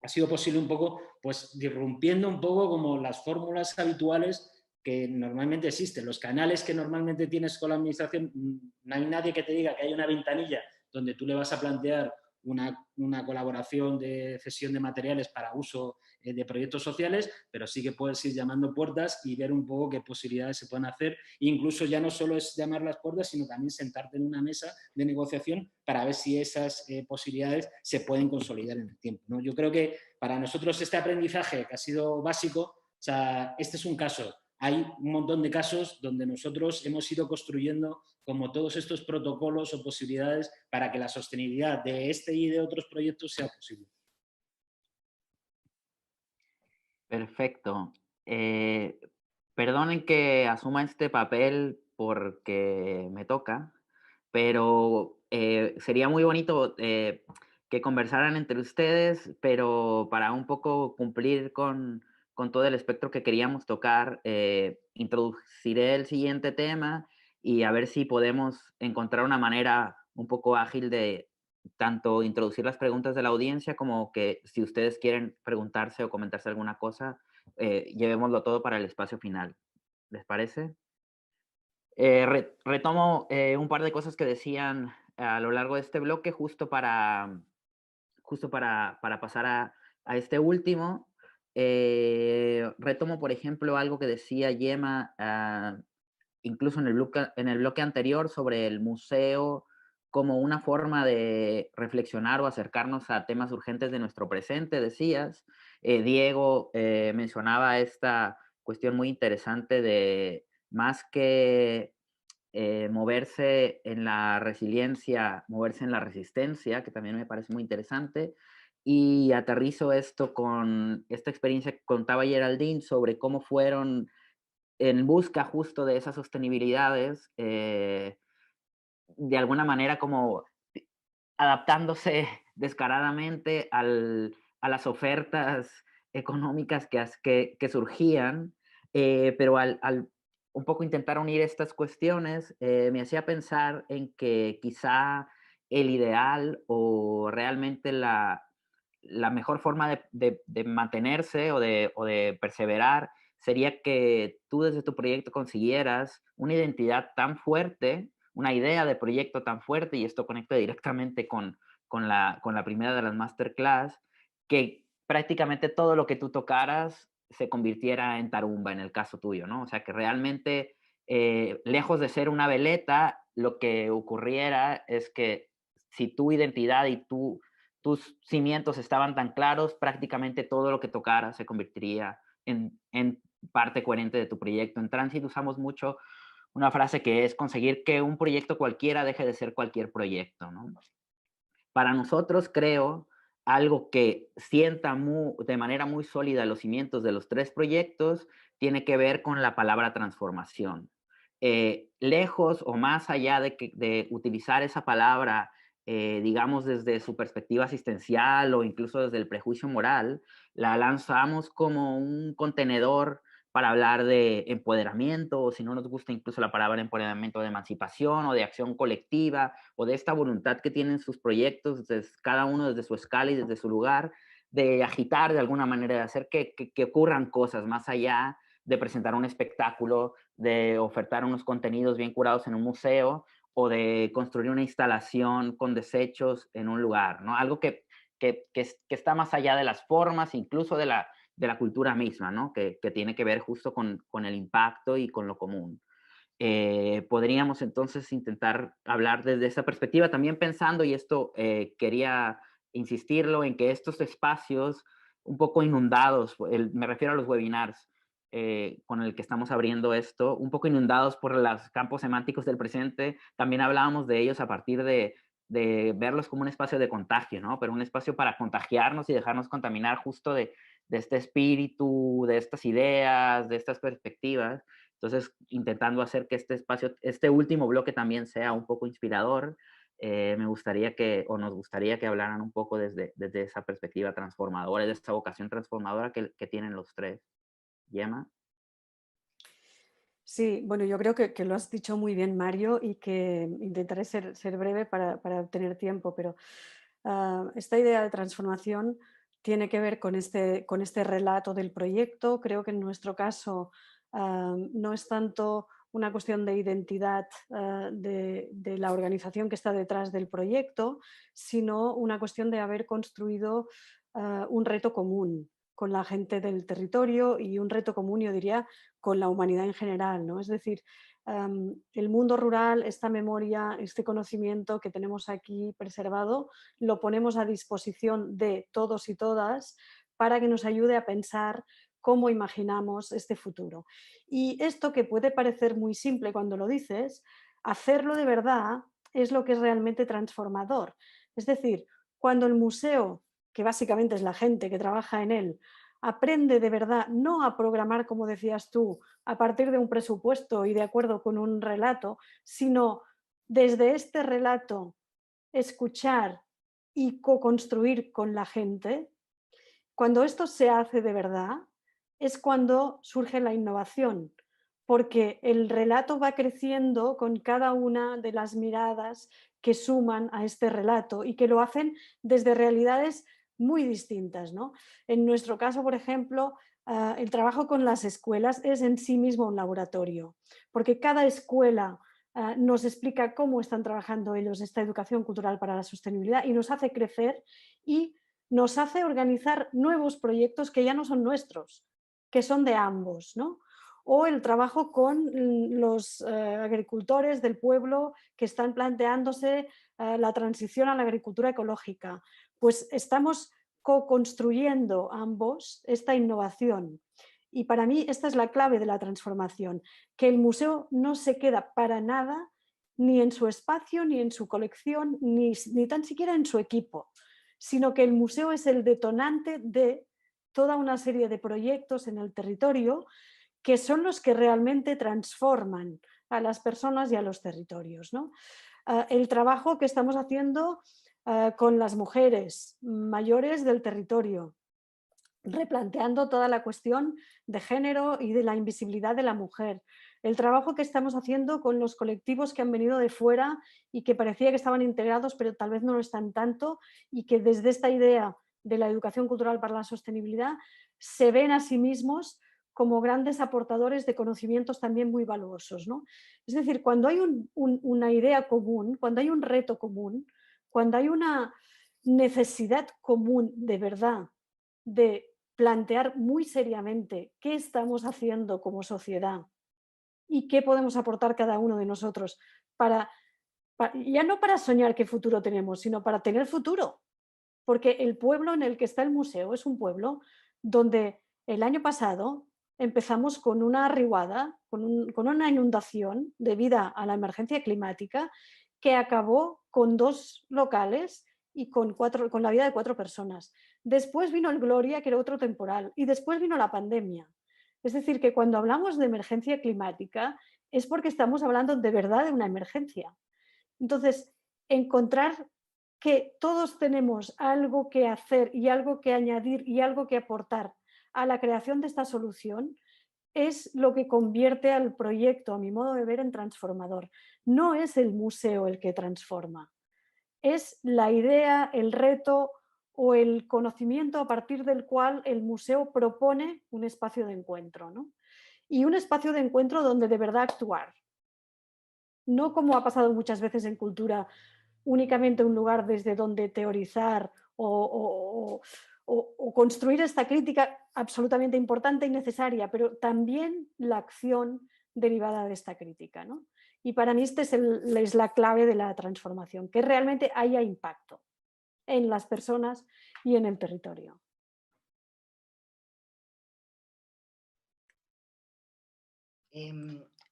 ha sido posible un poco, pues, disrumpiendo un poco como las fórmulas habituales que normalmente existen. Los canales que normalmente tienes con la administración, no hay nadie que te diga que hay una ventanilla donde tú le vas a plantear una colaboración de cesión de materiales para uso de proyectos sociales, pero sí que puedes ir llamando puertas y ver un poco qué posibilidades se pueden hacer. Incluso ya no solo es llamar las puertas, sino también sentarte en una mesa de negociación para ver si esas posibilidades se pueden consolidar en el tiempo, ¿no? Yo creo que para nosotros este aprendizaje que ha sido básico, o sea, este es un caso. Hay un montón de casos donde nosotros hemos ido construyendo como todos estos protocolos o posibilidades para que la sostenibilidad de este y de otros proyectos sea posible. Perfecto. Perdonen que asuma este papel porque me toca, pero sería muy bonito que conversaran entre ustedes, pero para un poco cumplir con todo el espectro que queríamos tocar, introduciré el siguiente tema y a ver si podemos encontrar una manera un poco ágil de tanto introducir las preguntas de la audiencia como que si ustedes quieren preguntarse o comentarse alguna cosa, llevémoslo todo para el espacio final. ¿Les parece? Retomo un par de cosas que decían a lo largo de este bloque, justo para pasar a este último. Retomo, por ejemplo, algo que decía Yema, incluso en el bloque anterior, sobre el museo como una forma de reflexionar o acercarnos a temas urgentes de nuestro presente, decías. Diego mencionaba esta cuestión muy interesante de más que moverse en la resiliencia, moverse en la resistencia, que también me parece muy interesante, y aterrizo esto con esta experiencia que contaba Geraldine sobre cómo fueron en busca justo de esas sostenibilidades, de alguna manera como adaptándose descaradamente a las ofertas económicas que surgían, pero al un poco intentar unir estas cuestiones, me hacía pensar en que quizá el ideal o realmente la mejor forma de mantenerse o de perseverar sería que tú desde tu proyecto consiguieras una identidad tan fuerte, una idea de proyecto tan fuerte, y esto conecta directamente con la primera de las masterclass, que prácticamente todo lo que tú tocaras se convirtiera en tarumba, en el caso tuyo, ¿no? O sea, que realmente, lejos de ser una veleta, lo que ocurriera es que si tu identidad y tus cimientos estaban tan claros, prácticamente todo lo que tocara se convertiría en parte coherente de tu proyecto. En Transit usamos mucho una frase que es conseguir que un proyecto cualquiera deje de ser cualquier proyecto, ¿no? Para nosotros, creo, algo que sienta de manera muy sólida los cimientos de los 3 proyectos tiene que ver con la palabra transformación. Lejos o más allá de utilizar esa palabra, digamos, desde su perspectiva asistencial o incluso desde el prejuicio moral, la lanzamos como un contenedor para hablar de empoderamiento, o si no nos gusta incluso la palabra empoderamiento, de emancipación o de acción colectiva, o de esta voluntad que tienen sus proyectos, cada uno desde su escala y desde su lugar, de agitar de alguna manera, de hacer que ocurran cosas más allá de presentar un espectáculo, de ofertar unos contenidos bien curados en un museo, o de construir una instalación con desechos en un lugar, ¿no? Algo que está más allá de las formas, incluso de la cultura misma, ¿no? Que tiene que ver justo con el impacto y con lo común. Podríamos entonces intentar hablar desde esa perspectiva, también pensando, y esto quería insistirlo, en que estos espacios un poco inundados, me refiero a los webinars con el que estamos abriendo esto, un poco inundados por los campos semánticos del presente, también hablábamos de ellos a partir de verlos como un espacio de contagio, ¿no? Pero un espacio para contagiarnos y dejarnos contaminar justo de este espíritu, de estas ideas, de estas perspectivas. Entonces, intentando hacer que este espacio, este último bloque también sea un poco inspirador, me gustaría nos gustaría que hablaran un poco desde esa perspectiva transformadora, de esa vocación transformadora que tienen los 3. Gemma. Sí, bueno, yo creo que lo has dicho muy bien, Mario, y que intentaré ser breve para obtener tiempo, pero esta idea de transformación tiene que ver con este relato del proyecto. Creo que en nuestro caso no es tanto una cuestión de identidad de la organización que está detrás del proyecto, sino una cuestión de haber construido un reto común con la gente del territorio y un reto común, yo diría, con la humanidad en general, ¿no? Es decir, el mundo rural, esta memoria, este conocimiento que tenemos aquí preservado, lo ponemos a disposición de todos y todas para que nos ayude a pensar cómo imaginamos este futuro. Y esto, que puede parecer muy simple cuando lo dices, hacerlo de verdad es lo que es realmente transformador. Es decir, cuando el museo, que básicamente es la gente que trabaja en él, aprende de verdad no a programar, como decías tú, a partir de un presupuesto y de acuerdo con un relato, sino desde este relato escuchar y co-construir con la gente. Cuando esto se hace de verdad es cuando surge la innovación, porque el relato va creciendo con cada una de las miradas que suman a este relato y que lo hacen desde realidades muy distintas, ¿no? En nuestro caso, por ejemplo, el trabajo con las escuelas es en sí mismo un laboratorio, porque cada escuela nos explica cómo están trabajando ellos esta educación cultural para la sostenibilidad y nos hace crecer y nos hace organizar nuevos proyectos que ya no son nuestros, que son de ambos, ¿no? O el trabajo con los agricultores del pueblo que están planteándose la transición a la agricultura ecológica. Pues estamos co-construyendo ambos esta innovación. Y para mí esta es la clave de la transformación, que el museo no se queda para nada ni en su espacio, ni en su colección, ni tan siquiera en su equipo, sino que el museo es el detonante de toda una serie de proyectos en el territorio que son los que realmente transforman a las personas y a los territorios, ¿no? El trabajo que estamos haciendo con las mujeres mayores del territorio, replanteando toda la cuestión de género y de la invisibilidad de la mujer. El trabajo que estamos haciendo con los colectivos que han venido de fuera y que parecía que estaban integrados, pero tal vez no lo están tanto, y que desde esta idea de la educación cultural para la sostenibilidad se ven a sí mismos como grandes aportadores de conocimientos también muy valuosos, ¿no? Es decir, cuando hay una idea común, cuando hay un reto común, cuando hay una necesidad común de verdad de plantear muy seriamente qué estamos haciendo como sociedad y qué podemos aportar cada uno de nosotros ya no para soñar qué futuro tenemos, sino para tener futuro. Porque el pueblo en el que está el museo es un pueblo donde el año pasado empezamos con una riuada, con una inundación debido a la emergencia climática que acabó con 2 locales y con la vida de 4 personas. Después vino el Gloria, que era otro temporal, y después vino la pandemia. Es decir, que cuando hablamos de emergencia climática es porque estamos hablando de verdad de una emergencia. Entonces, encontrar que todos tenemos algo que hacer y algo que añadir y algo que aportar a la creación de esta solución es lo que convierte al proyecto, a mi modo de ver, en transformador. No es el museo el que transforma, es la idea, el reto o el conocimiento a partir del cual el museo propone un espacio de encuentro, ¿no? Y un espacio de encuentro donde de verdad actuar. No como ha pasado muchas veces en cultura, únicamente un lugar desde donde teorizar o construir esta crítica absolutamente importante y necesaria, pero también la acción derivada de esta crítica, ¿no? Y para mí esta es la clave de la transformación, que realmente haya impacto en las personas y en el territorio.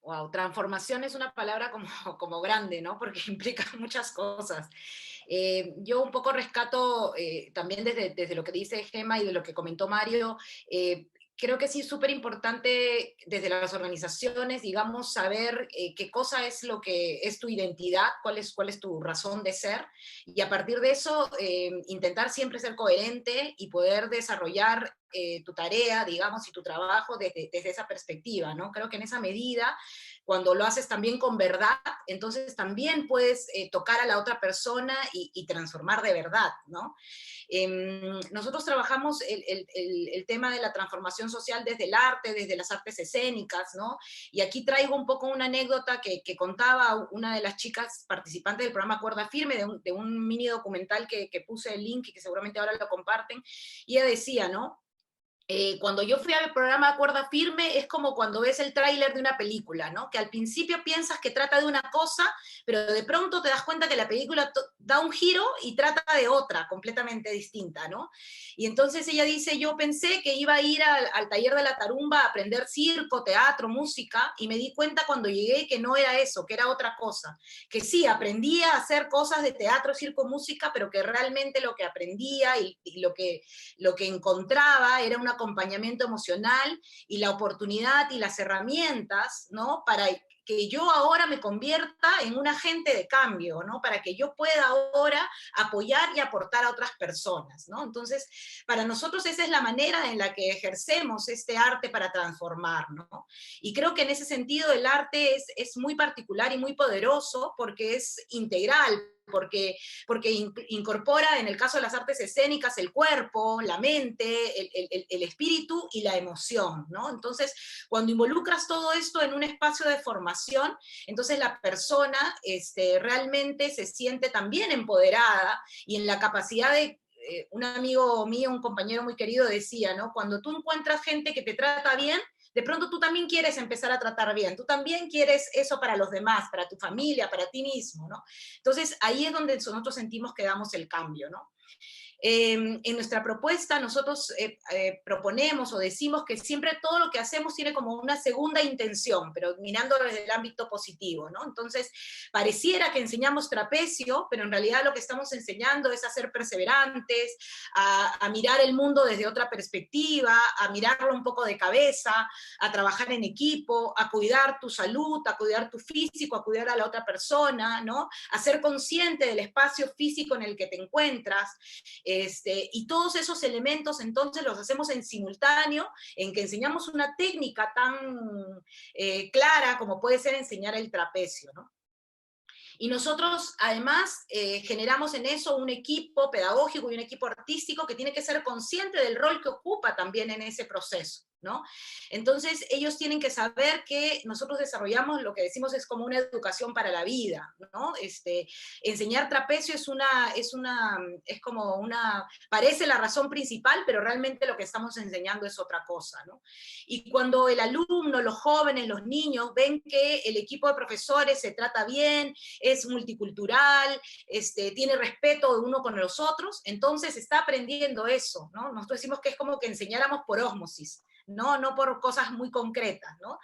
Wow, transformación es una palabra como grande, ¿no? Porque implica muchas cosas. Yo un poco rescato también desde lo que dice Gemma y de lo que comentó Mario, creo que sí es súper importante desde las organizaciones, digamos, saber qué cosa es lo que es tu identidad, cuál es tu razón de ser, y a partir de eso intentar siempre ser coherente y poder desarrollar tu tarea, digamos, y tu trabajo desde esa perspectiva, ¿no? Creo que en esa medida, cuando lo haces también con verdad, entonces también puedes tocar a la otra persona y transformar de verdad, ¿no? Nosotros trabajamos el tema de la transformación social desde el arte, desde las artes escénicas, ¿no? Y aquí traigo un poco una anécdota que contaba una de las chicas participantes del programa Cuerda Firme, de un mini documental que puse el link y que seguramente ahora lo comparten, y ella decía, ¿no? Cuando yo fui al programa Cuerda Firme es como cuando ves el tráiler de una película, ¿no? Que al principio piensas que trata de una cosa, pero de pronto te das cuenta que la película da un giro y trata de otra, completamente distinta, ¿no? Y entonces ella dice, yo pensé que iba a ir al taller de la tarumba a aprender circo, teatro, música, y me di cuenta cuando llegué que no era eso, que era otra cosa. Que sí, aprendía a hacer cosas de teatro, circo, música, pero que realmente lo que aprendía y lo que encontraba era una acompañamiento emocional y la oportunidad y las herramientas, ¿no? Para que yo ahora me convierta en un agente de cambio, ¿no? Para que yo pueda ahora apoyar y aportar a otras personas, ¿no? Entonces, para nosotros esa es la manera en la que ejercemos este arte para transformar, ¿no? Y creo que en ese sentido el arte es muy particular y muy poderoso porque es integral, porque incorpora, en el caso de las artes escénicas, el cuerpo, la mente, el espíritu y la emoción, ¿no? Entonces, cuando involucras todo esto en un espacio de formación, entonces la persona realmente se siente también empoderada y en la capacidad de un amigo mío, un compañero muy querido decía, ¿no? Cuando tú encuentras gente que te trata bien, de pronto tú también quieres empezar a tratar bien, tú también quieres eso para los demás, para tu familia, para ti mismo, ¿no? Entonces ahí es donde nosotros sentimos que damos el cambio, ¿no? En nuestra propuesta nosotros proponemos o decimos que siempre todo lo que hacemos tiene como una segunda intención, pero mirando desde el ámbito positivo, ¿no? Entonces, pareciera que enseñamos trapecio, pero en realidad lo que estamos enseñando es a ser perseverantes, a mirar el mundo desde otra perspectiva, a mirarlo un poco de cabeza, a trabajar en equipo, a cuidar tu salud, a cuidar tu físico, a cuidar a la otra persona, ¿no? A ser consciente del espacio físico en el que te encuentras. Y todos esos elementos entonces los hacemos en simultáneo, en que enseñamos una técnica tan clara como puede ser enseñar el trapecio, ¿no? Y nosotros además generamos en eso un equipo pedagógico y un equipo artístico que tiene que ser consciente del rol que ocupa también en ese proceso, ¿no? Entonces ellos tienen que saber que nosotros desarrollamos lo que decimos es como una educación para la vida, ¿no? Enseñar trapecio parece la razón principal, pero realmente lo que estamos enseñando es otra cosa, ¿no? Y cuando el alumno, los jóvenes, los niños ven que el equipo de profesores se trata bien, es multicultural, tiene respeto de uno con los otros, entonces está aprendiendo eso, ¿no? Nosotros decimos que es como que enseñáramos por ósmosis, no por cosas muy concretas, ¿no?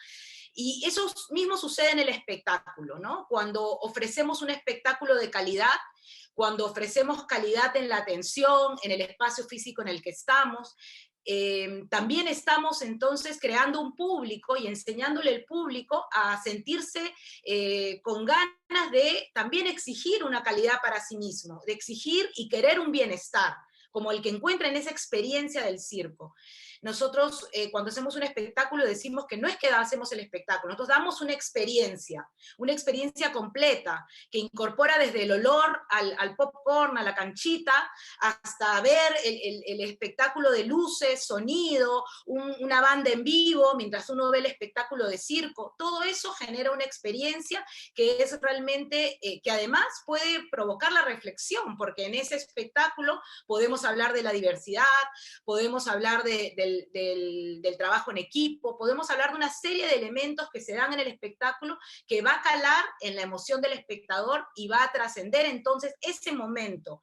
Y eso mismo sucede en el espectáculo, ¿no? Cuando ofrecemos un espectáculo de calidad, cuando ofrecemos calidad en la atención, en el espacio físico en el que estamos, también estamos entonces creando un público y enseñándole al público a sentirse con ganas de también exigir una calidad para sí mismo, de exigir y querer un bienestar, como el que encuentra en esa experiencia del circo. Nosotros cuando hacemos un espectáculo decimos que no es que hacemos el espectáculo, nosotros damos una experiencia completa, que incorpora desde el olor al popcorn, a la canchita, hasta ver el espectáculo de luces, sonido, una banda en vivo, mientras uno ve el espectáculo de circo. Todo eso genera una experiencia que es realmente, que además puede provocar la reflexión, porque en ese espectáculo podemos hablar de la diversidad, podemos hablar del trabajo en equipo, podemos hablar de una serie de elementos que se dan en el espectáculo que va a calar en la emoción del espectador y va a trascender entonces ese momento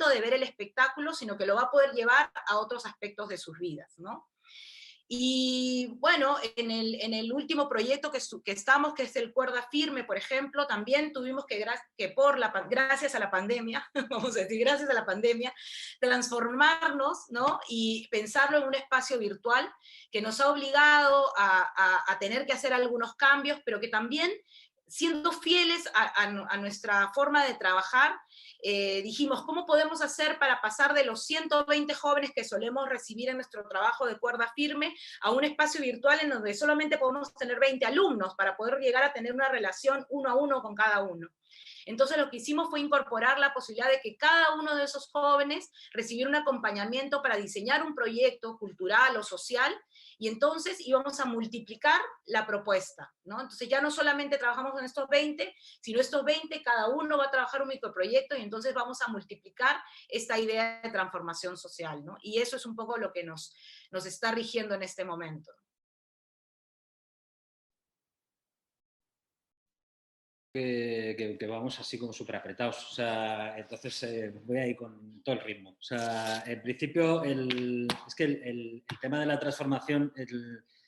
de ver el espectáculo, sino que lo va a poder llevar a otros aspectos de sus vidas, ¿no? Y bueno, en el último proyecto que estamos, que es el Cuerda Firme, por ejemplo, también tuvimos gracias a la pandemia, vamos a decir, gracias a la pandemia, transformarnos, ¿no? Y pensarlo en un espacio virtual que nos ha obligado a tener que hacer algunos cambios, pero que también, siendo fieles a nuestra forma de trabajar, dijimos, ¿cómo podemos hacer para pasar de los 120 jóvenes que solemos recibir en nuestro trabajo de Cuerda Firme a un espacio virtual en donde solamente podemos tener 20 alumnos para poder llegar a tener una relación uno a uno con cada uno? Entonces lo que hicimos fue incorporar la posibilidad de que cada uno de esos jóvenes recibiera un acompañamiento para diseñar un proyecto cultural o social, y entonces íbamos a multiplicar la propuesta, ¿no? Entonces ya no solamente trabajamos con estos 20, sino estos 20, cada uno va a trabajar un microproyecto, y entonces vamos a multiplicar esta idea de transformación social, ¿no? Y eso es un poco lo que nos está rigiendo en este momento. Que vamos así como súper apretados, o sea, entonces voy a ir con todo el ritmo. O sea, en principio, es que el tema de la transformación,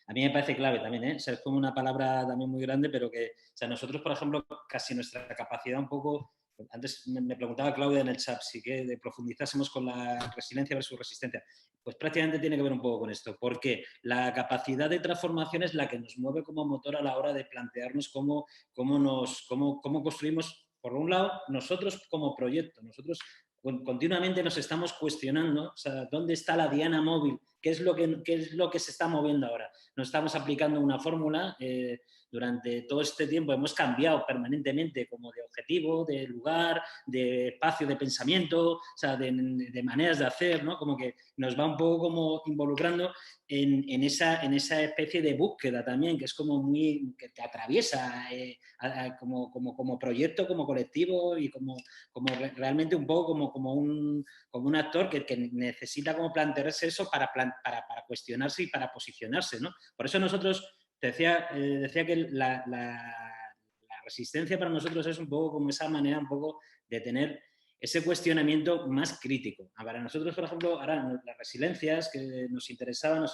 a mí me parece clave también, ¿eh? O sea, es como una palabra también muy grande, pero que, o sea, nosotros, por ejemplo, casi nuestra capacidad un poco, antes me preguntaba Claudia en el chat, si que profundizásemos con la resiliencia versus resistencia. Pues prácticamente tiene que ver un poco con esto, porque la capacidad de transformación es la que nos mueve como motor a la hora de plantearnos cómo construimos, por un lado, nosotros como proyecto. Nosotros continuamente nos estamos cuestionando, o sea, ¿dónde está la diana móvil? ¿Qué es lo que se está moviendo ahora? No estamos aplicando una fórmula. Durante todo este tiempo hemos cambiado permanentemente como de objetivo, de lugar, de espacio de pensamiento, o sea, de maneras de hacer, ¿no? Como que nos va un poco como involucrando en esa especie de búsqueda también, que es como muy, que te atraviesa como proyecto, como colectivo, y como realmente un poco como un actor que necesita como plantearse eso para cuestionarse y para posicionarse, ¿no? Por eso nosotros, decía que la resistencia para nosotros es un poco como esa manera un poco de tener ese cuestionamiento más crítico. Para nosotros, por ejemplo, ahora las resiliencias que nos interesaban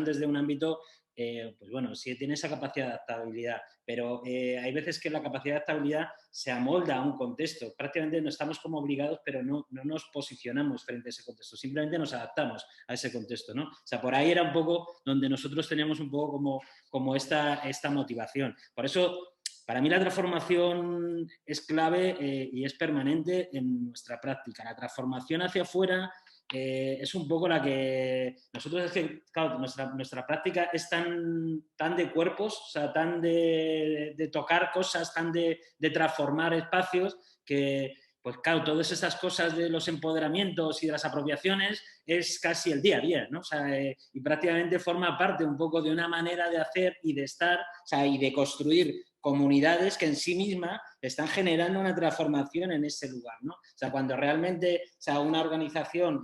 desde un ámbito, pues bueno, sí tiene esa capacidad de adaptabilidad, pero hay veces que la capacidad de adaptabilidad se amolda a un contexto. Prácticamente no estamos como obligados, pero no nos posicionamos frente a ese contexto, simplemente nos adaptamos a ese contexto, ¿no? O sea, por ahí era un poco donde nosotros teníamos un poco como esta motivación. Por eso, para mí la transformación es clave y es permanente en nuestra práctica. La transformación hacia afuera es un poco la que nosotros, es que, claro, nuestra práctica es tan de cuerpos, o sea, tan de tocar cosas, tan de transformar espacios, que, pues claro, todas esas cosas de los empoderamientos y de las apropiaciones es casi el día a día, ¿no? O sea, y prácticamente forma parte un poco de una manera de hacer y de estar, o sea, y de construir comunidades que en sí mismas están generando una transformación en ese lugar, ¿no? O sea, cuando realmente, o sea, una organización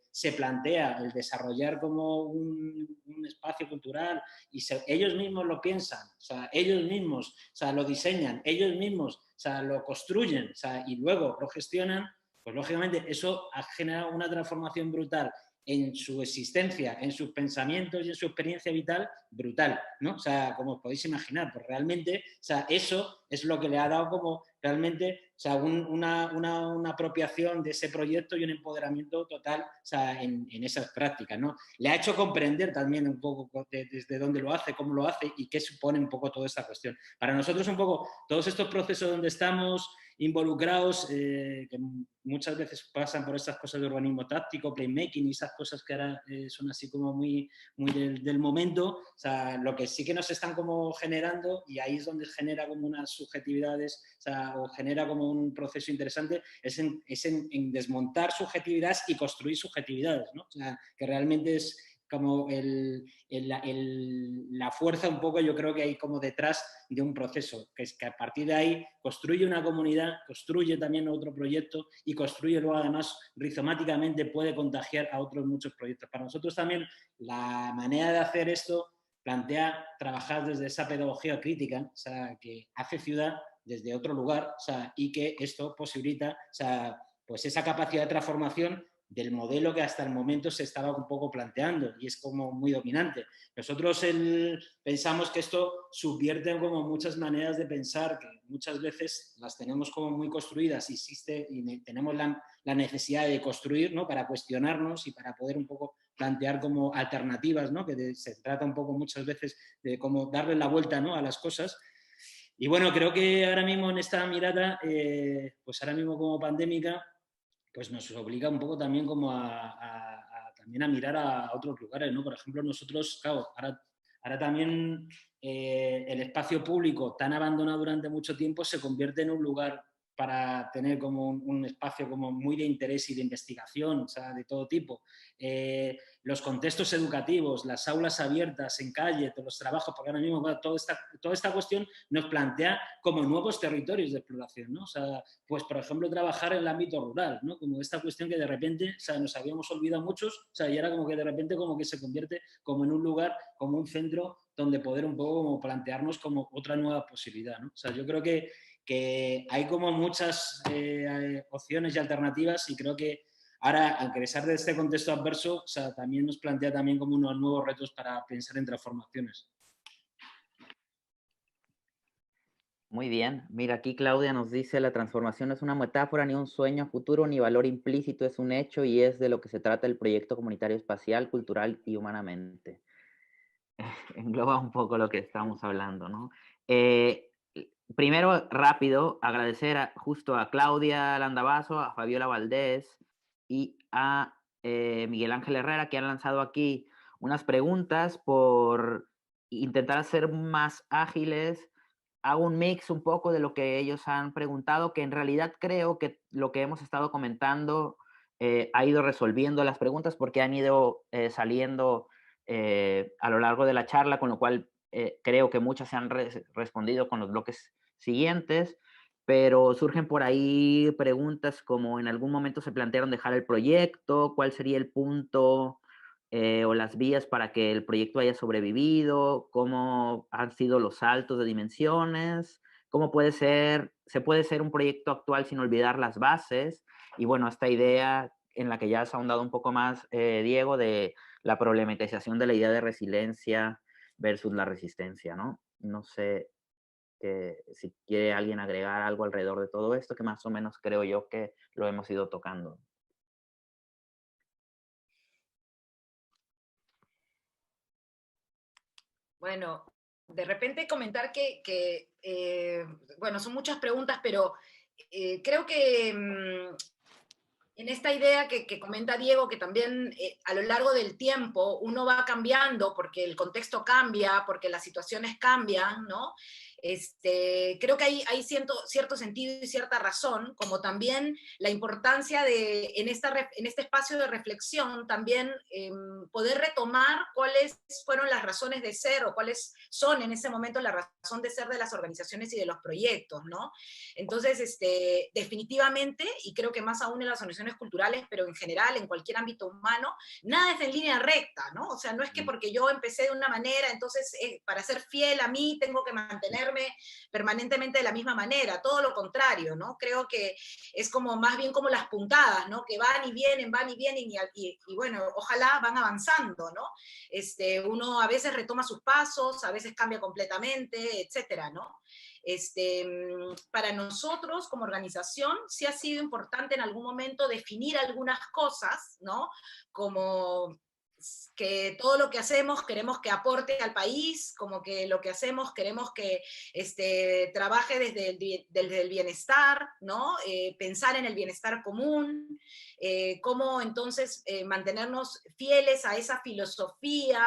se plantea el desarrollar como un espacio cultural y ellos mismos lo piensan, o sea, ellos mismos, o sea, lo diseñan, ellos mismos, o sea, lo construyen, o sea, y luego lo gestionan, pues lógicamente eso ha generado una transformación brutal en su existencia, en sus pensamientos y en su experiencia vital, brutal, ¿no? O sea, como os podéis imaginar, pues realmente, o sea, eso es lo que le ha dado como realmente, o sea, una apropiación de ese proyecto y un empoderamiento total, o sea, en esas prácticas, ¿no? Le ha hecho comprender también un poco desde dónde lo hace, cómo lo hace y qué supone un poco toda esta cuestión. Para nosotros un poco todos estos procesos donde estamos involucrados, que muchas veces pasan por estas cosas de urbanismo táctico, playmaking y esas cosas que ahora son así como muy del momento, o sea, lo que sí que nos están como generando, y ahí es donde genera como unas subjetividades, o sea, o genera como un proceso interesante, es en desmontar subjetividades y construir subjetividades, ¿no? O sea, que realmente es como la fuerza un poco, yo creo que hay como detrás de un proceso, que es que a partir de ahí construye una comunidad, construye también otro proyecto y construye luego además rizomáticamente puede contagiar a otros muchos proyectos. Para nosotros también la manera de hacer esto plantea trabajar desde esa pedagogía crítica, o sea, que hace ciudad desde otro lugar, o sea, y que esto posibilita, o sea, pues esa capacidad de transformación del modelo que hasta el momento se estaba un poco planteando y es como muy dominante. Nosotros pensamos que esto subvierte como muchas maneras de pensar que muchas veces las tenemos como muy construidas y tenemos la necesidad de construir, ¿no? Para cuestionarnos y para poder un poco plantear como alternativas, ¿no? Que se trata un poco muchas veces de como darle la vuelta, ¿no? A las cosas. Y bueno, creo que ahora mismo en esta mirada, pues ahora mismo como pandémica, pues nos obliga un poco también como también a mirar a otros lugares, ¿no? Por ejemplo, nosotros, claro, ahora también el espacio público tan abandonado durante mucho tiempo se convierte en un lugar para tener como un espacio como muy de interés y de investigación, o sea, de todo tipo. Los contextos educativos, las aulas abiertas en calle, todos los trabajos, porque ahora mismo bueno, toda esta cuestión nos plantea como nuevos territorios de exploración, ¿no? O sea, pues por ejemplo trabajar en el ámbito rural, ¿no? Como esta cuestión que de repente, o sea, nos habíamos olvidado muchos, o sea, y ahora como que de repente como que se convierte como en un lugar, como un centro donde poder un poco como plantearnos como otra nueva posibilidad, ¿no? O sea, yo creo que hay como muchas opciones y alternativas y creo que ahora, al crecer de este contexto adverso, o sea, también nos plantea también como unos nuevos retos para pensar en transformaciones. Muy bien. Mira, aquí Claudia nos dice, la transformación no es una metáfora ni un sueño futuro ni valor implícito, es un hecho y es de lo que se trata el proyecto comunitario espacial, cultural y humanamente. Engloba un poco lo que estamos hablando, ¿no? Primero, rápido, agradecer justo a Claudia Landavaso, a Fabiola Valdés y a Miguel Ángel Herrera, que han lanzado aquí unas preguntas por intentar ser más ágiles. Hago un mix un poco de lo que ellos han preguntado, que en realidad creo que lo que hemos estado comentando ha ido resolviendo las preguntas porque han ido saliendo a lo largo de la charla, con lo cual creo que muchas se han respondido con los bloques siguientes, pero surgen por ahí preguntas como en algún momento se plantearon dejar el proyecto, cuál sería el punto o las vías para que el proyecto haya sobrevivido, cómo han sido los saltos de dimensiones, cómo se puede ser un proyecto actual sin olvidar las bases, y bueno, esta idea en la que ya has ahondado un poco más, Diego, de la problematización de la idea de resiliencia versus la resistencia, ¿no? No sé si quiere alguien agregar algo alrededor de todo esto, que más o menos creo yo que lo hemos ido tocando. Bueno, de repente comentar bueno, son muchas preguntas, pero creo que en esta idea que comenta Diego, que también a lo largo del tiempo uno va cambiando porque el contexto cambia, porque las situaciones cambian, ¿no? Creo que hay cierto sentido y cierta razón, como también la importancia de, en este espacio de reflexión, también poder retomar cuáles fueron las razones de ser o cuáles son en ese momento la razón de ser de las organizaciones y de los proyectos, ¿no? Entonces, definitivamente, y creo que más aún en las organizaciones culturales, pero en general, en cualquier ámbito humano, nada es en línea recta, ¿no? O sea, no es que porque yo empecé de una manera, entonces para ser fiel a mí tengo que mantenerme permanentemente de la misma manera, todo lo contrario, ¿no? Creo que es como más bien como las puntadas, ¿no? Que van y vienen y bueno, ojalá van avanzando, ¿no? Uno a veces retoma sus pasos, a veces cambia completamente, etcétera, ¿no? Para nosotros como organización sí ha sido importante en algún momento definir algunas cosas, ¿no? Como que todo lo que hacemos queremos que aporte al país, como que lo que hacemos queremos que trabaje desde el bienestar, ¿no? Pensar en el bienestar común, cómo entonces mantenernos fieles a esa filosofía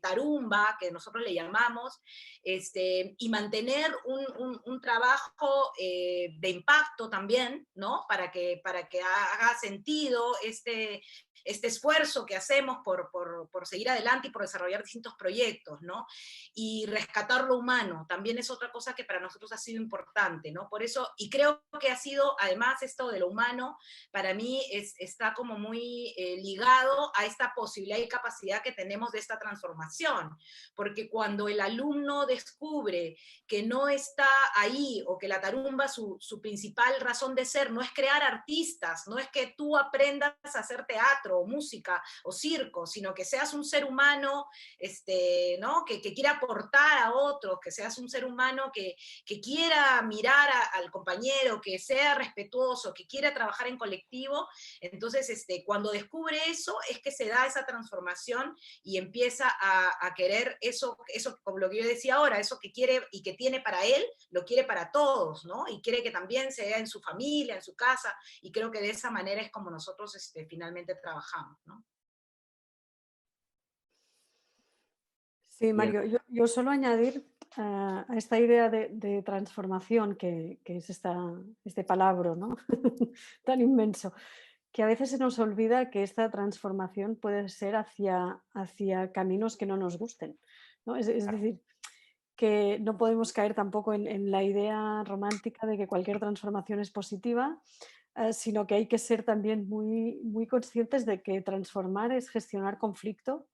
tarumba, que nosotros le llamamos, y mantener un trabajo de impacto también, ¿no? Para que haga sentido este esfuerzo que hacemos por seguir adelante y por desarrollar distintos proyectos, ¿no? Y rescatar lo humano, también es otra cosa que para nosotros ha sido importante, ¿no? Por eso, y creo que ha sido, además, esto de lo humano, para mí está como muy ligado a esta posibilidad y capacidad que tenemos de esta transformación, porque cuando el alumno descubre que no está ahí, o que la tarumba, su principal razón de ser no es crear artistas, no es que tú aprendas a hacer teatro, o música, o circo, sino que seas un ser humano, ¿no? que quiera aportar a otros, que seas un ser humano que quiera mirar al compañero, que sea respetuoso, que quiera trabajar en colectivo. Entonces, cuando descubre eso, es que se da esa transformación y empieza a querer eso, como lo que yo decía ahora, eso que quiere y que tiene para él, lo quiere para todos, ¿no? Y quiere que también se vea en su familia, en su casa, y creo que de esa manera es como nosotros finalmente trabajamos, ¿no? Sí, Bien. Mario, yo solo añadir a esta idea de transformación que es este palabra, ¿no? tan inmenso, que a veces se nos olvida que esta transformación puede ser hacia caminos que no nos gusten, ¿no? Es decir, que no podemos caer tampoco en la idea romántica de que cualquier transformación es positiva, sino que hay que ser también muy, muy conscientes de que transformar es gestionar conflicto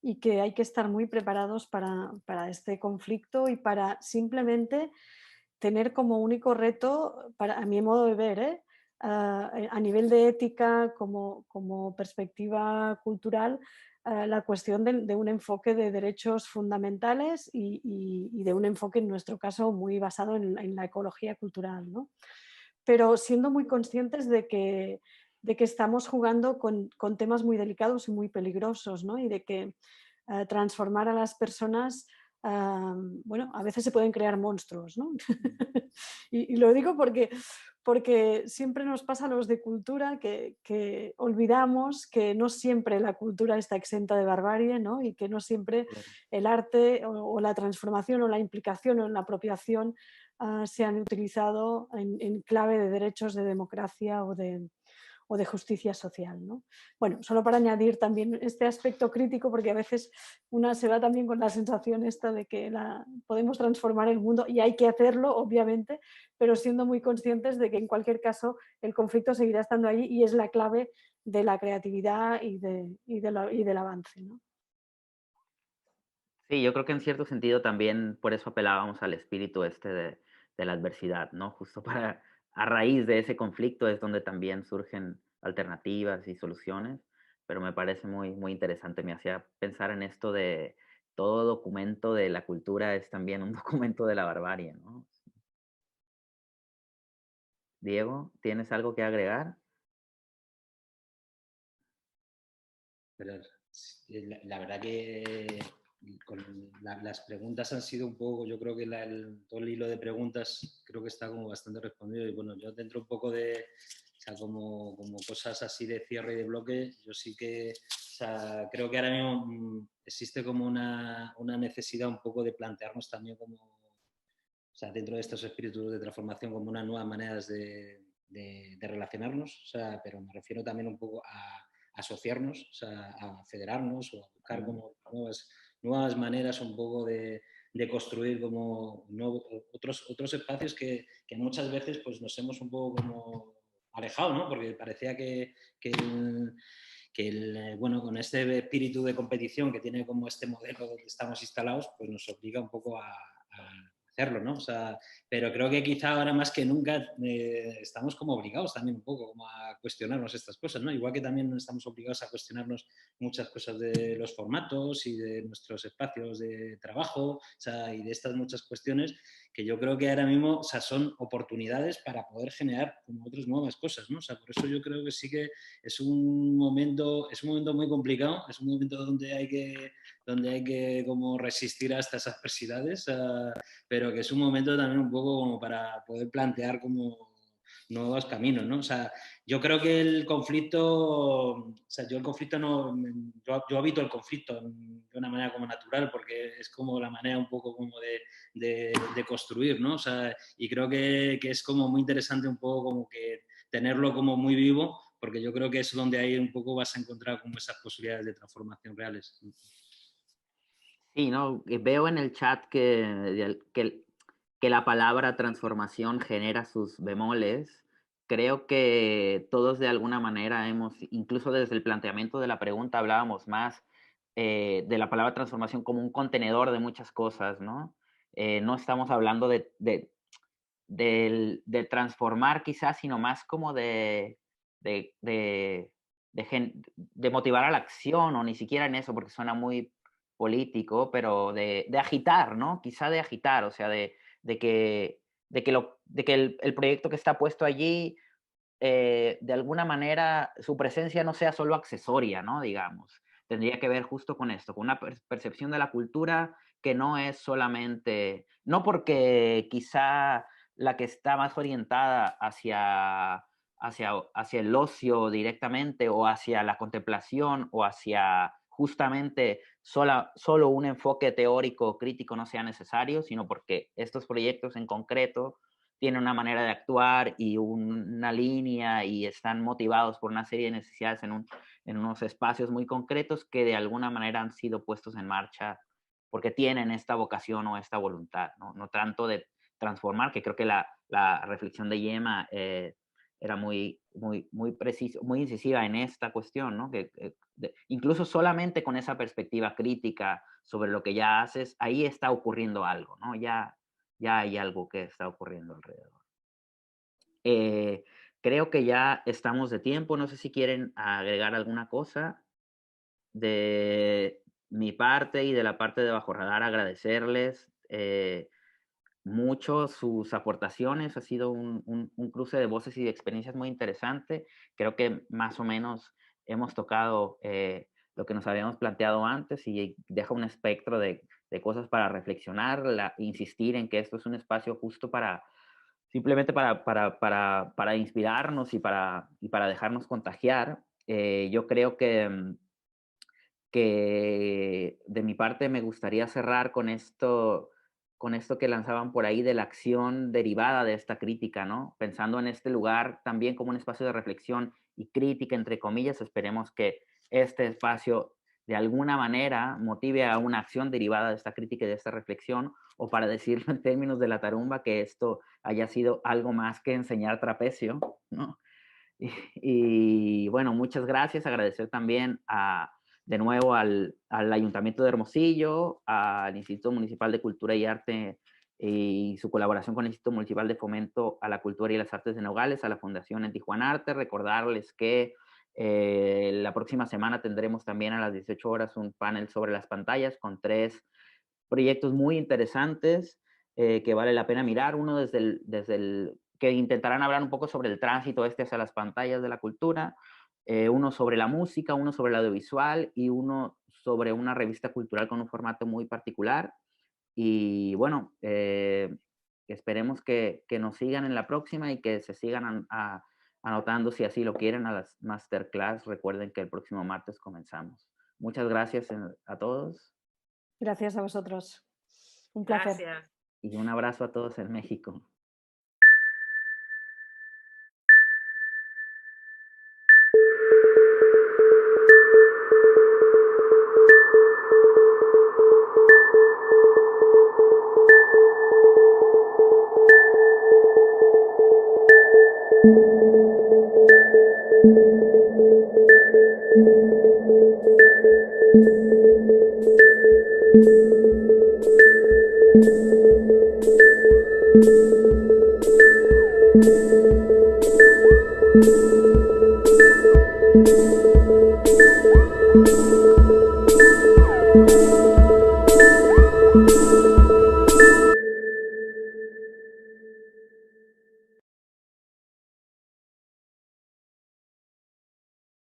y que hay que estar muy preparados para este conflicto y para simplemente tener como único reto, a mi modo de ver, a nivel de ética, como perspectiva cultural, la cuestión de un enfoque de derechos fundamentales y de un enfoque, en nuestro caso, muy basado en la ecología cultural, ¿no? Pero siendo muy conscientes de que estamos jugando con temas muy delicados y muy peligrosos, ¿no? Y de que transformar a las personas, bueno, a veces se pueden crear monstruos, ¿no? y lo digo porque siempre nos pasa a los de cultura que olvidamos que no siempre la cultura está exenta de barbarie, ¿no? Y que no siempre Claro. el arte o la transformación o la implicación o la apropiación se han utilizado en clave de derechos, de democracia o de justicia social, ¿no? Bueno, solo para añadir también este aspecto crítico, porque a veces una se va también con la sensación esta de que podemos transformar el mundo y hay que hacerlo, obviamente, pero siendo muy conscientes de que en cualquier caso el conflicto seguirá estando ahí y es la clave de la creatividad y del avance, ¿no? Sí, yo creo que en cierto sentido también por eso apelábamos al espíritu este de la adversidad, ¿no? Justo a raíz de ese conflicto es donde también surgen alternativas y soluciones, pero me parece muy interesante, me hacía pensar en esto de todo documento de la cultura es también un documento de la barbarie, ¿no? Diego, ¿tienes algo que agregar? Pero la verdad que las preguntas han sido un poco, yo creo que todo el hilo de preguntas creo que está como bastante respondido. Y bueno, yo dentro un poco de, o sea, como cosas así de cierre y de bloque, yo sí que, o sea, creo que ahora mismo existe como una necesidad un poco de plantearnos también como, o sea, dentro de estos espíritus de transformación como unas nuevas maneras de relacionarnos, o sea, pero me refiero también un poco a asociarnos, o sea, a federarnos o a buscar como nuevas maneras un poco de construir como otros espacios que muchas veces pues nos hemos un poco como alejado, ¿no? Porque parecía bueno, con este espíritu de competición que tiene como este modelo donde estamos instalados, pues nos obliga un poco a hacerlo, ¿no? O sea, pero creo que quizá ahora más que nunca estamos como obligados también un poco como a cuestionarnos estas cosas, ¿no? Igual que también estamos obligados a cuestionarnos muchas cosas de los formatos y de nuestros espacios de trabajo, o sea, y de estas muchas cuestiones que yo creo que ahora mismo, o sea, son oportunidades para poder generar como otras nuevas cosas, ¿no? O sea, por eso yo creo que sí que es un momento muy complicado, es un momento donde hay que como resistir hasta esas adversidades, pero que es un momento también un poco como para poder plantear como nuevos caminos, ¿no? O sea, yo creo que el conflicto, o sea, yo habito el conflicto de una manera como natural, porque es como la manera un poco como de construir, ¿no? O sea, y creo que es como muy interesante un poco como que tenerlo como muy vivo, porque yo creo que es donde ahí un poco vas a encontrar como esas posibilidades de transformación reales. Sí, no, veo en el chat que la palabra transformación genera sus bemoles. Creo que todos de alguna manera incluso desde el planteamiento de la pregunta hablábamos más de la palabra transformación como un contenedor de muchas cosas, ¿no? No estamos hablando de transformar quizás, sino más como de, de, de motivar a la acción, o ni siquiera en eso, porque suena muy político, pero de agitar, ¿no? Quizá de agitar, o sea, de que, de que el proyecto que está puesto allí, de alguna manera, su presencia no sea solo accesoria, ¿no? Digamos. Tendría que ver justo con esto, con una percepción de la cultura que no es solamente, no porque quizá la que está más orientada hacia el ocio directamente, o hacia la contemplación, o hacia justamente solo un enfoque teórico crítico no sea necesario, sino porque estos proyectos en concreto tienen una manera de actuar y una línea, y están motivados por una serie de necesidades en unos espacios muy concretos que de alguna manera han sido puestos en marcha porque tienen esta vocación o esta voluntad, ¿no? No tanto de transformar, que creo que la reflexión de Yema era muy preciso, muy incisiva en esta cuestión, ¿no? Incluso solamente con esa perspectiva crítica sobre lo que ya haces, ahí está ocurriendo algo, ¿no? Ya hay algo que está ocurriendo alrededor. Creo que ya estamos de tiempo, no sé si quieren agregar alguna cosa. De mi parte y de la parte de Bajo Radar, agradecerles mucho sus aportaciones. Ha sido un cruce de voces y de experiencias muy interesante. Creo que más o menos hemos tocado lo que nos habíamos planteado antes, y deja un espectro de cosas para reflexionar, insistir en que esto es un espacio justo simplemente para inspirarnos y para dejarnos contagiar. Yo creo que de mi parte me gustaría cerrar con esto que lanzaban por ahí de la acción derivada de esta crítica, ¿no? Pensando en este lugar también como un espacio de reflexión y crítica, entre comillas. Esperemos que este espacio de alguna manera motive a una acción derivada de esta crítica y de esta reflexión, o para decirlo en términos de la tarumba, que esto haya sido algo más que enseñar trapecio, ¿no? Y bueno, muchas gracias. Agradecer también de nuevo al Ayuntamiento de Hermosillo, al Instituto Municipal de Cultura y Arte y su colaboración con el Instituto Municipal de Fomento a la Cultura y las Artes de Nogales, a la Fundación en Tijuana Arte. Recordarles que la próxima semana tendremos también a las 18 horas un panel sobre las pantallas con 3 proyectos muy interesantes que vale la pena mirar. Uno que intentarán hablar un poco sobre el tránsito hacia las pantallas de la cultura, uno sobre la música, uno sobre el audiovisual y uno sobre una revista cultural con un formato muy particular. Y bueno, esperemos que nos sigan en la próxima y que se sigan anotando, si así lo quieren, a las masterclass. Recuerden que el próximo martes comenzamos. Muchas gracias a todos. Gracias a vosotros. Un placer. Gracias. Y un abrazo a todos en México. Thank you.